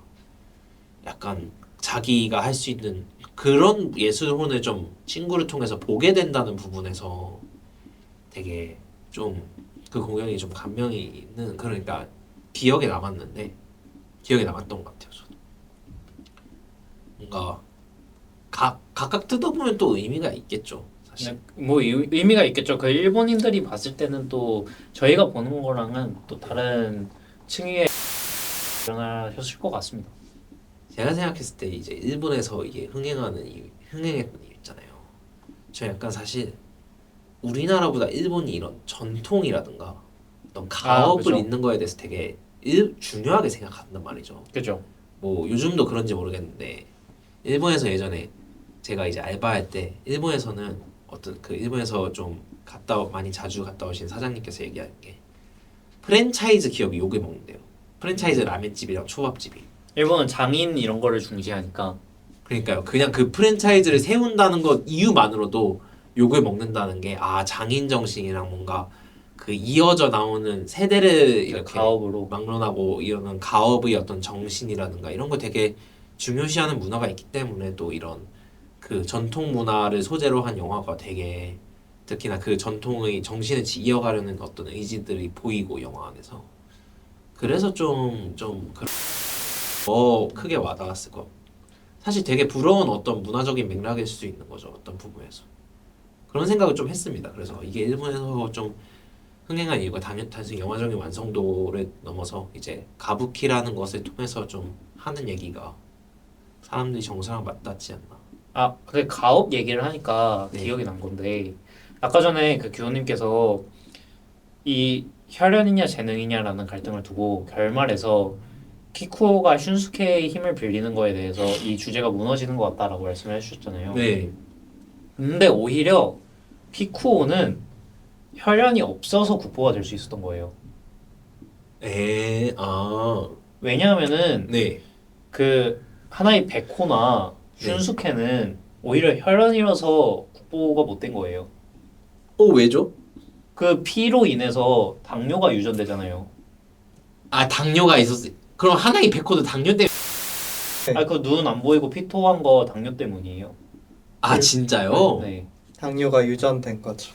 약간 자기가 할 수 있는 그런 예술혼을 좀 친구를 통해서 보게 된다는 부분에서 되게 좀 그 공연이 좀 감명이 있는 그러니까 기억에 남았는데 기억에 남았던 것 같아요. 저도 뭔가 각각 뜯어보면 또 의미가 있겠죠. 사실. 뭐 의미가 있겠죠. 그 일본인들이 봤을 때는 또 저희가 보는 거랑은 또 다른 층위의 변화셨을 것 같습니다. 제가 생각했을 때 이제 일본에서 이게 흥행했던 이유 있잖아요. 저 약간 사실 우리나라보다 일본이 이런 전통이라든가 어떤 가업을 그죠. 잇는 거에 대해서 되게 중요하게 생각한단 말이죠. 그죠? 뭐 요즘도 그런지 모르겠는데 일본에서 예전에 제가 이제 알바할 때 일본에서는 어떤 그 일본에서 좀 많이 자주 갔다 오신 사장님께서 얘기하는 게 프랜차이즈 기업이 욕을 먹는데요. 프랜차이즈 라면집이랑 초밥집이. 일본은 장인 이런 거를 중시하니까. 그러니까요. 그냥 그 프랜차이즈를 세운다는 것 이유만으로도 욕을 먹는다는 게 장인 정신이랑 뭔가 그 이어져 나오는 세대를 이렇게 가업으로. 막론하고 이러는 가업의 어떤 정신이라든가 이런 거 되게 중요시하는 문화가 있기 때문에 또 이런 그 전통 문화를 소재로 한 영화가 되게 특히나 그 전통의 정신을 이어가려는 어떤 의지들이 보이고 영화 안에서 그래서 좀 더 크게 와닿았을 것. 사실 되게 부러운 어떤 문화적인 맥락일 수도 있는 거죠. 어떤 부분에서 그런 생각을 좀 했습니다. 그래서 이게 일본에서 좀 흥행한 이유가 단순히 영화적인 완성도를 넘어서 이제 가부키라는 것을 통해서 좀 하는 얘기가 사람들이 정서랑 맞닿지 않나. 근데 가업 얘기를 하니까 네. 기억이 난 건데 아까 전에 그 규호님께서 이 혈연이냐 재능이냐라는 갈등을 두고 결말에서 키쿠오가 슌스케의 힘을 빌리는 거에 대해서 이 주제가 무너지는 것 같다라고 말씀을 해주셨잖아요. 네. 근데 오히려 키쿠오는 혈연이 없어서 국보가 될 수 있었던 거예요. 왜냐하면은 네. 그 하나의 백호나 네. 슌스케는 오히려 혈연이라서 국보가 못 된 거예요. 왜죠? 그 피로 인해서 당뇨가 유전되잖아요. 당뇨가 있었어. 그럼 하나의 백호도 당뇨 때문에. 그 눈 안 보이고 피토한 거 당뇨 때문이에요. 진짜요? 네, 당뇨가 유전된 거죠.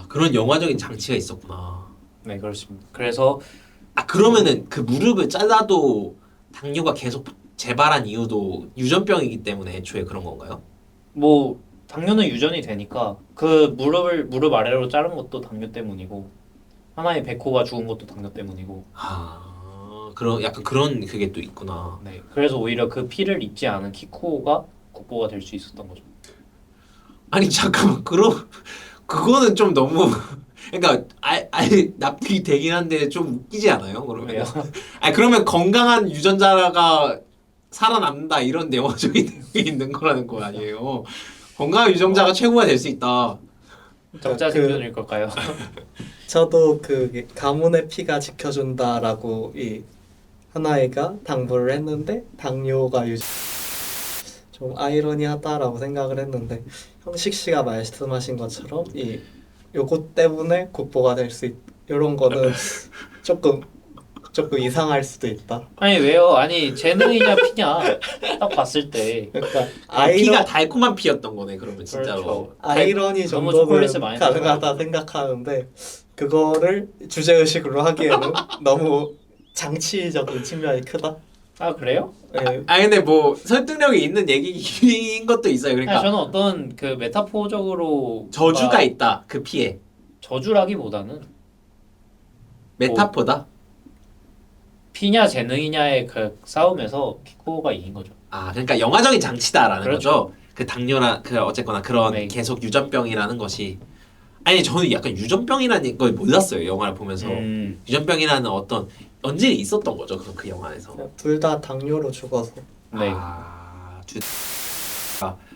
그런 영화적인 장치가 있었구나. 네 그렇습니다. 그래서 그러면은 그 무릎을 잘라도 당뇨가 계속 재발한 이유도 유전병이기 때문에 애초에 그런 건가요? 뭐 당뇨는 유전이 되니까 그 무릎 아래로 자른 것도 당뇨 때문이고 하나의 백호가 죽은 것도 당뇨 때문이고. 약간 그런 그게 또 있구나. 네, 그래서 오히려 그 피를 입지 않은 키쿠오가 국보가 될 수 있었던 거죠. 아니 잠깐만 그거는 좀 너무 그러니까 납득이 되긴 한데 좀 웃기지 않아요? 그러면 왜요? 그러면 건강한 유전자가 살아남는다 이런 내용적인 내용이 있는 거라는 거 아니에요? 건강한 유전자가 최고가 될 수 있다. 적자 생존일 걸까요? 저도 그 가문의 피가 지켜준다라고 이 하나이가 당부를 했는데 당뇨가 좀 아이러니하다라고 생각을 했는데 형식 씨가 말씀하신 것처럼 이 요것 때문에 국보가 될 수 이런 거는 조금 이상할 수도 있다. 아니 왜요? 아니 재능이냐 피냐 딱 봤을 때 그러니까 피가 달콤한 피였던 거네. 그러면 진짜로. 그렇죠. 아이러니 너무 정도는 초콜릿을 많이 가능하다 생각하는데 그거를 주제의식으로 하기에는 너무 장치적인 측면이 크다. 그래요? 예, 근데 뭐 설득력이 있는 얘기인 것도 있어요. 아니, 그러니까 저는 어떤 그 메타포적으로 저주가 뭔가 있다. 그 피에. 저주라기보다는 메타포다. 피냐 재능이냐의 그 싸움에서 키코가 이긴 거죠. 그러니까 영화적인 장치다라는 그렇죠. 거죠. 그 당뇨나 그 어쨌거나 그런 네. 계속 유전병이라는 것이. 아니 저는 약간 유전병이라는 걸 몰랐어요. 영화를 보면서. 유전병이라는 어떤 연질이 있었던 거죠. 그 영화에서. 둘 다 당뇨로 죽어서 네.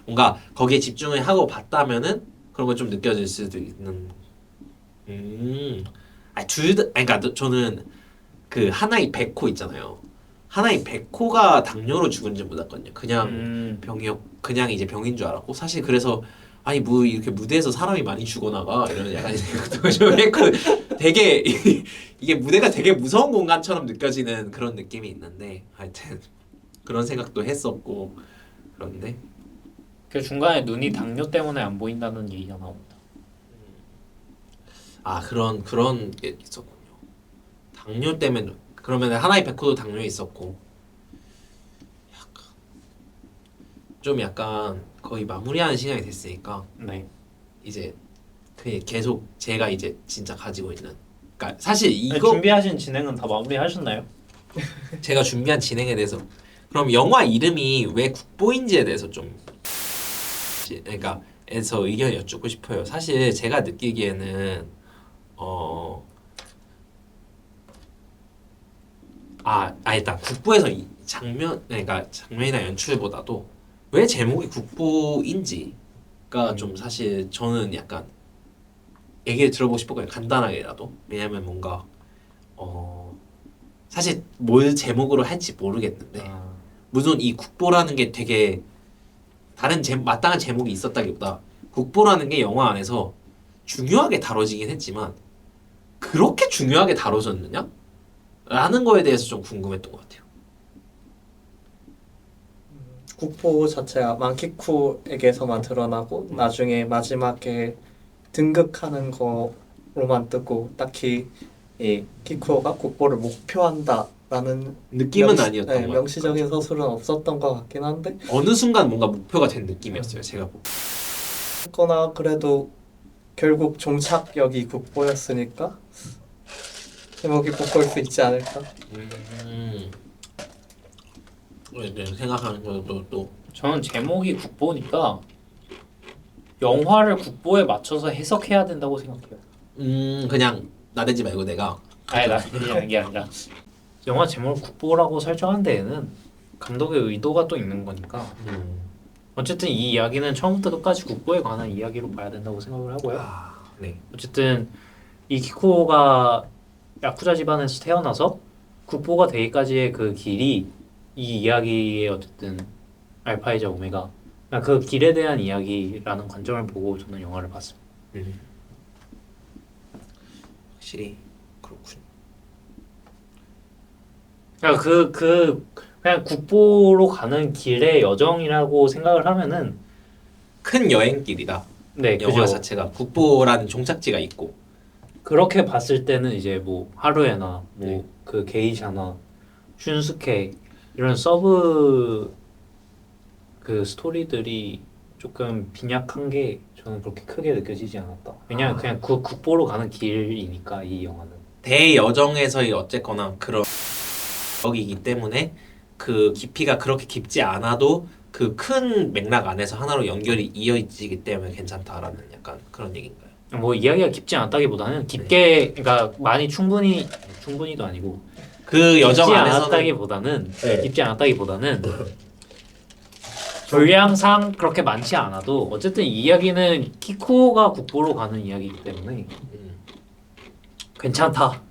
뭔가 거기에 집중을 하고 봤다면은 그런 걸 좀 느껴질 수도 있는. 그러니까 저는 그 하나의 백호 있잖아요. 하나의 백호가 당뇨로 죽은지 몰랐거든요. 그냥 그냥 이제 병인 줄 알았고 사실 그래서 아니 뭐 이렇게 무대에서 사람이 많이 죽어나가 이런 약간 생각도 좀 했고 되게 이게 무대가 되게 무서운 공간처럼 느껴지는 그런 느낌이 있는데 하여튼 그런 생각도 했었고 그런데 그 중간에 눈이 당뇨 때문에 안 보인다는 얘기가 나옵니다. 아 그런 게 있었군요. 당뇨 때문에 그러면 하나의 백호도 당뇨 있었고 좀 약간 거의 마무리하는 시간이 됐으니까 네. 이제 그 계속 제가 이제 진짜 가지고 있는 그러니까 사실 아니, 이거 준비하신 진행은 다 마무리하셨나요? 제가 준비한 진행에 대해서 그럼 영화 이름이 왜 국보인지에 대해서 좀 그러니까 에서 의견을 여쭙고 싶어요. 사실 제가 느끼기에는 일단 국보에서 이 장면 그러니까 장면이나 연출보다도 왜 제목이 국보인지가 좀 사실 저는 약간 얘기를 들어보고 싶었거든요. 간단하게라도. 왜냐면 뭔가 사실 뭘 제목으로 할지 모르겠는데 아, 물론 이 국보라는 게 되게 마땅한 제목이 있었다기보다 국보라는 게 영화 안에서 중요하게 다뤄지긴 했지만 그렇게 중요하게 다뤄졌느냐? 라는 거에 대해서 좀 궁금했던 것 같아요. 국보 자체가 만키쿠에게서만 드러나고 나중에 마지막에 등극하는 거로만 뜨고 딱히 이 키쿠오가 국보를 목표한다라는 느낌은 아니었던 것 같아요. 명시적인 서술은 없었던 것 같긴 한데 어느 순간 뭔가 목표가 된 느낌이었어요. 제가 보고. 거나 그래도 결국 종착역이 국보였으니까 제목이 국보일 수 있지 않을까. 생각하는 것도 또 저는 제목이 국보니까 영화를 국보에 맞춰서 해석해야 된다고 생각해요. 그냥 나대지 말고 내가 아니 나 그게 아니라 영화 제목을 국보라고 설정한 데에는 감독의 의도가 또 있는 거니까 어쨌든 이 이야기는 처음부터 끝까지 국보에 관한 이야기로 봐야 된다고 생각을 하고요. 네. 어쨌든 이 키코가 야쿠자 집안에서 태어나서 국보가 되기까지의 그 길이 이 이야기의 어쨌든 알파이자 오메가 그 길에 대한 이야기라는 관점을 보고 저는 영화를 봤습니다. 확실히 그렇군. 그러니까 그냥 국보로 가는 길의 여정이라고 생각을 하면은 큰 여행길이다. 네, 영화 그죠. 자체가 국보라는 종착지가 있고 그렇게 봤을 때는 이제 뭐 하루에나 네. 뭐 그 게이샤나 슌스케 이런 서브 그 스토리들이 조금 빈약한 게 저는 그렇게 크게 느껴지지 않았다. 왜냐면 그냥 그 국보로 가는 길이니까 이 영화는. 대여정에서의 어쨌거나 그런 적이기 때문에 그 깊이가 그렇게 깊지 않아도 그 큰 맥락 안에서 하나로 연결이 이어지기 때문에 괜찮다라는 약간 그런 얘기인가요? 뭐 이야기가 깊지 않다기보다는 깊게 그러니까 많이 충분히도 아니고 그 여정 깊지 안에서는 않았다기보다는 네. 깊지 않았다기보다는 분량상 그렇게 많지 않아도 어쨌든 이 이야기는 키코가 국보로 가는 이야기이기 때문에 괜찮다.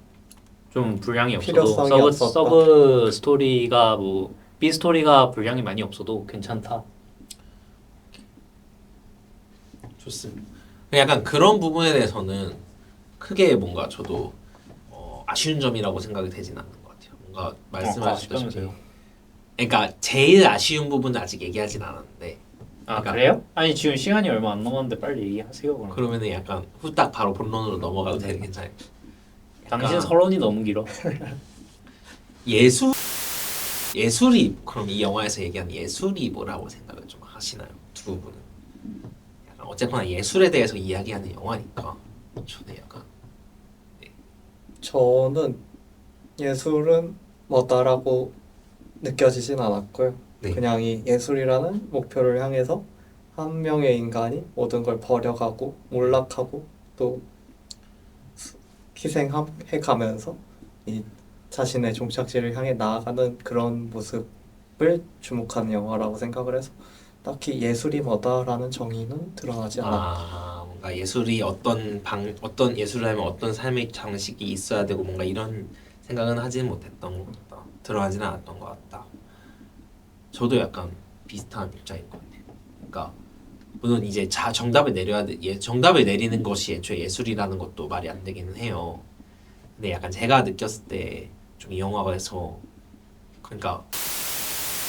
좀 분량이 없어도 필요성이 없었다. 서브 스토리가 뭐 B 스토리가 분량이 많이 없어도 괜찮다. 좋습니다. 약간 그런 부분에 대해서는 크게 뭔가 저도 아쉬운 점이라고 생각이 되진 않는 것 같아요. 뭔가 말씀하셨다시피 아쉽다면서요? 그러니까 제일 아쉬운 부분은 아직 얘기하진 않았는데 아 그러니까 그래요? 아니 지금 시간이 얼마 안 남았는데 빨리 얘기하세요. 그럼. 그러면은 약간 후딱 바로 본론으로 넘어가도 되는 괜찮아요. 당신 서론이 너무 길어. 예술이 그럼 이 영화에서 얘기하는 예술이 뭐라고 생각을 좀 하시나요? 두 분은 약간 어쨌거나 예술에 대해서 이야기하는 영화니까 저는 약간 저는 예술은 뭐다라고 느껴지진 않았고요. 네. 그냥 이 예술이라는 목표를 향해서 한 명의 인간이 모든 걸 버려가고 몰락하고 또 희생해가면서 이 자신의 종착지를 향해 나아가는 그런 모습을 주목하는 영화라고 생각을 해서 딱히 예술이 뭐다라는 정의는 드러나지 않았다. 뭔가 예술이 어떤 예술을 하면 어떤 삶의 장식이 있어야 되고 뭔가 이런 생각은 하지는 못했던 것 같다. 들어가지는 않았던 것 같다. 저도 약간 비슷한 입장인 것 같아요. 그러니까 물론 이제 정답을 내리는 것이 애초에 예술이라는 것도 말이 안 되기는 해요. 근데 약간 제가 느꼈을 때 좀 이 영화에서 그러니까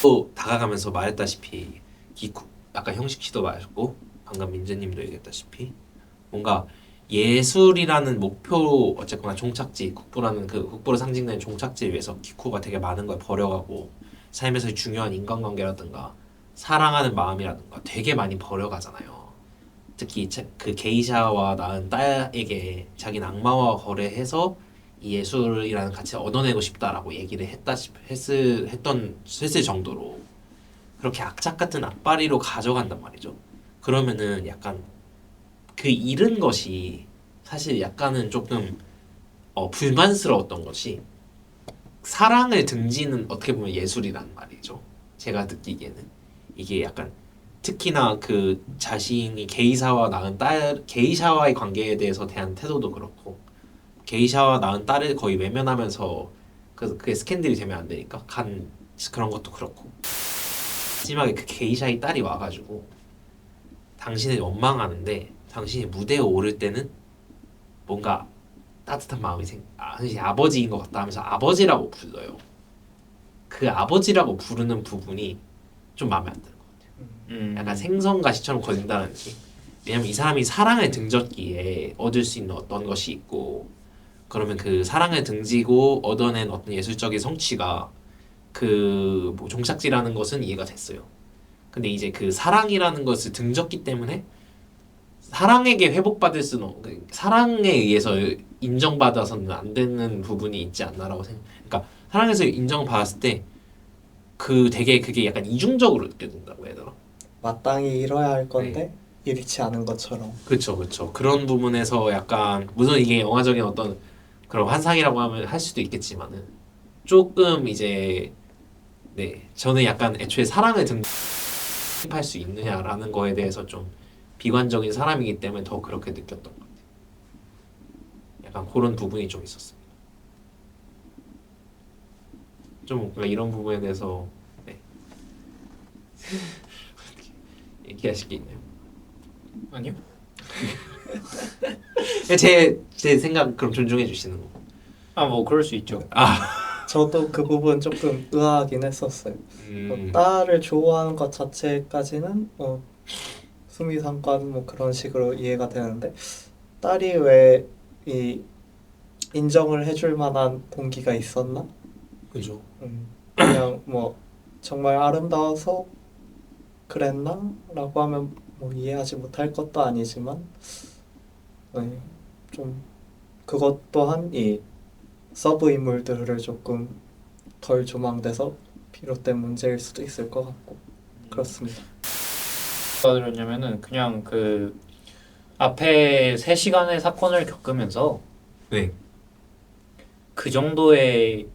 또 다가가면서 말했다시피 아까 형식 씨도 말했고 방금 민재님도 얘기했다시피 뭔가 예술이라는 목표 어쨌거나 종착지 국부라는 그 국부로 상징되는 종착지에 위해서 기쿠가 되게 많은 걸 버려가고 삶에서 중요한 인간관계라든가 사랑하는 마음이라든가 되게 많이 버려가잖아요. 특히 그 게이샤와 낳은 딸에게 자기는 악마와 거래해서 이 예술이라는 가치를 얻어내고 싶다라고 얘기를 했을 정도로 그렇게 악착 같은 악바리로 가져간단 말이죠. 그러면은 약간 그 잃은 것이 사실 약간은 조금 불만스러웠던 것이 사랑을 등지는 어떻게 보면 예술이란 말이죠. 제가 느끼기에는 이게 약간 특히나 그 자신이 게이샤와 낳은 딸 게이샤와의 관계에 대해서 대한 태도도 그렇고 게이샤와 낳은 딸을 거의 외면하면서 그게 스캔들이 되면 안 되니까 간 그런 것도 그렇고 마지막에 그 게이샤의 딸이 와가지고 당신을 원망하는데 당신이 무대에 오를 때는 뭔가 따뜻한 마음이 당신이 아버지인 것 같다 하면서 아버지라고 불러요. 그 아버지라고 부르는 부분이 좀 마음에 안 드는 것 같아요. 약간 생선가시처럼 걸린다는 느낌. 왜냐면 이 사람이 사랑을 등졌기에 얻을 수 있는 어떤 것이 있고 그러면 그 사랑을 등지고 얻어낸 어떤 예술적인 성취가 그 뭐 종착지라는 것은 이해가 됐어요. 근데 이제 그 사랑이라는 것을 등졌기 때문에 사랑에게 회복받을 수는 사랑에 의해서 인정받아서는 안 되는 부분이 있지 않나라고 생각. 그러니까 사랑에서 인정받았을 때 그 되게 그게 약간 이중적으로 느껴진다고 해야 되나? 마땅히 잃어야 할 건데 잃지 않은 것처럼. 그렇죠, 그렇죠. 그런 부분에서 약간 물론 이게 영화적인 어떤 그런 환상이라고 하면 할 수도 있겠지만은 조금 이제 네 저는 약간 애초에 사랑을 등할 수 있느냐라는 거에 대해서 좀 비관적인 사람이기 때문에 더 그렇게 느꼈던 것 같아요. 약간 그런 부분이 좀 있었습니다. 좀 뭔가 이런 부분에 대해서 네. 얘기하실 게 있나요? 아니요. 제 생각 그럼 존중해 주시는 거. 아 뭐 그럴 수 있죠. 저도 그 부분 조금 의아하긴 했었어요. 딸을 좋아하는 것 자체까지는 수미상관 뭐 그런 식으로 이해가 되는데 딸이 왜 이 인정을 해줄 만한 동기가 있었나? 그죠. 그냥 뭐 정말 아름다워서 그랬나? 라고 하면 뭐 이해하지 못할 것도 아니지만 네, 좀 그것 또한 이 서브 인물들을 조금 덜 조망돼서 비롯된 문제일 수도 있을 것 같고 그렇습니다. 뭐가 들었냐면은 그냥 그 앞에 3시간의 사건을 겪으면서 네. 그 정도의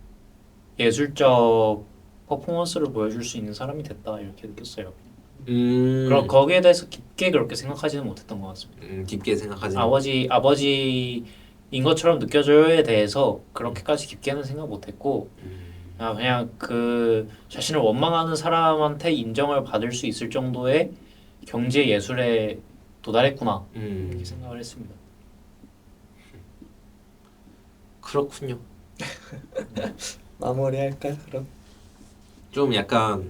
예술적 퍼포먼스를 보여줄 수 있는 사람이 됐다 이렇게 느꼈어요. 그럼 거기에 대해서 깊게 그렇게 생각하지는 못했던 것 같습니다. 깊게 생각하지. 아버지인 것처럼 느껴져에 대해서 그렇게까지 깊게는 생각 못했고 그냥 그 자신을 원망하는 사람한테 인정을 받을 수 있을 정도의 경제 예술에 도달했구나 이렇게 생각을 했습니다. 그렇군요. 마무리할까요 그럼? 좀 약간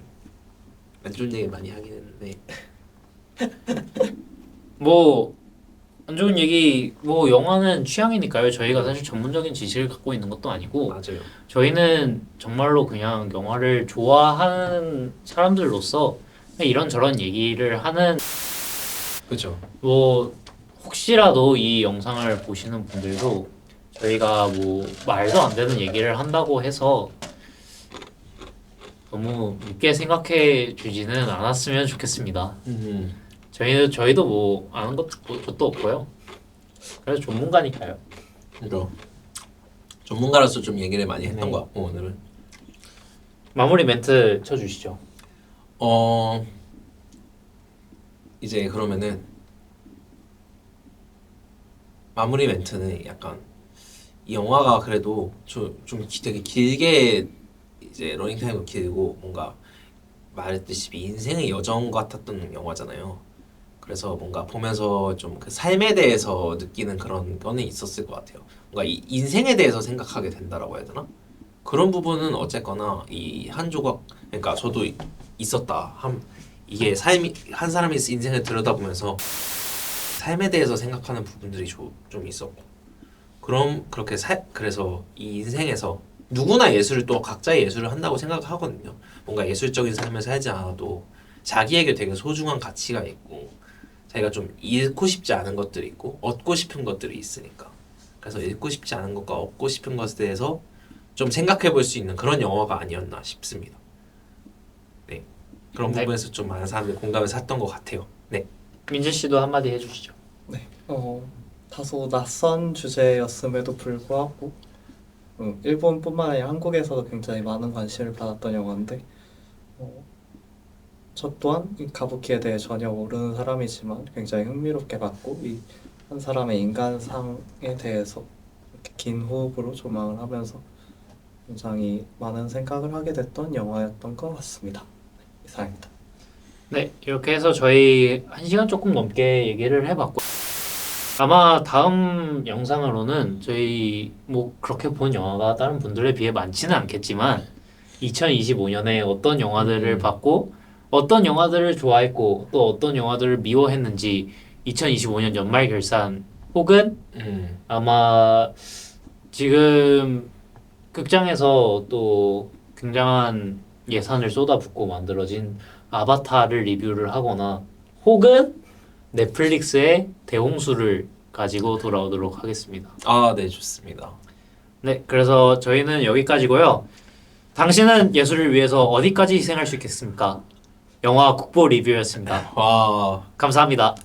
안 좋은 얘기 많이 하긴 했는데 뭐 안 좋은 얘기 뭐 영화는 취향이니까요. 저희가 사실 전문적인 지식을 갖고 있는 것도 아니고 맞아요. 저희는 정말로 그냥 영화를 좋아하는 사람들로서 이런저런 얘기를 하는 그죠. 뭐 혹시라도 이 영상을 보시는 분들도 저희가 뭐 말도 안 되는 얘기를 한다고 해서 너무 깊게 생각해 주지는 않았으면 좋겠습니다. 저희도 뭐 아는 것도 없고요. 그래서 전문가니까요. 그죠. 전문가로서 좀 얘기를 많이 했던 네. 것 같고 오늘은 마무리 멘트 쳐주시죠. 이제 그러면은 마무리 멘트는 약간 이 영화가 그래도 좀 되게 길게 이제 러닝타임도 길고 뭔가 말했듯이 인생의 여정 같았던 영화잖아요. 그래서 뭔가 보면서 좀 그 삶에 대해서 느끼는 그런 거는 있었을 것 같아요. 뭔가 이 인생에 대해서 생각하게 된다라고 해야 되나? 그런 부분은 어쨌거나 이 한 조각 그러니까 저도 있었다. 이게 삶이 한 사람의 인생을 들여다보면서 삶에 대해서 생각하는 부분들이 좀 있었고 그래서 이 인생에서 누구나 예술을 또 각자의 예술을 한다고 생각하거든요. 뭔가 예술적인 삶을 살지 않아도 자기에게 되게 소중한 가치가 있고 자기가 좀 잃고 싶지 않은 것들이 있고 얻고 싶은 것들이 있으니까 그래서 잃고 싶지 않은 것과 얻고 싶은 것에 대해서 좀 생각해 볼 수 있는 그런 영화가 아니었나 싶습니다. 네, 그런 네. 부분에서 좀 많은 사람들이 공감을 샀던 것 같아요. 네. 민재 씨도 한마디 해주시죠. 네. 다소 낯선 주제였음에도 불구하고 일본뿐만 아니라 한국에서도 굉장히 많은 관심을 받았던 영화인데 저 또한 이 가부키에 대해 전혀 모르는 사람이지만 굉장히 흥미롭게 봤고 이 한 사람의 인간상에 대해서 이렇게 긴 호흡으로 조망을 하면서 굉장히 많은 생각을 하게 됐던 영화였던 것 같습니다. 네, 이상입니다. 네, 이렇게 해서 저희 1시간 조금 넘게 얘기를 해봤고 아마 다음 영상으로는 저희 뭐 그렇게 본 영화가 다른 분들에 비해 많지는 않겠지만 2025년에 어떤 영화들을 봤고 어떤 영화들을 좋아했고 또 어떤 영화들을 미워했는지 2025년 연말 결산 혹은 아마 지금 극장에서 또 굉장한 예산을 쏟아붓고 만들어진 아바타를 리뷰를 하거나 혹은 넷플릭스의 대홍수를 가지고 돌아오도록 하겠습니다. 아, 네, 좋습니다. 네, 그래서 저희는 여기까지고요. 당신은 예술을 위해서 어디까지 희생할 수 있겠습니까? 영화 국보 리뷰였습니다. 와. 감사합니다.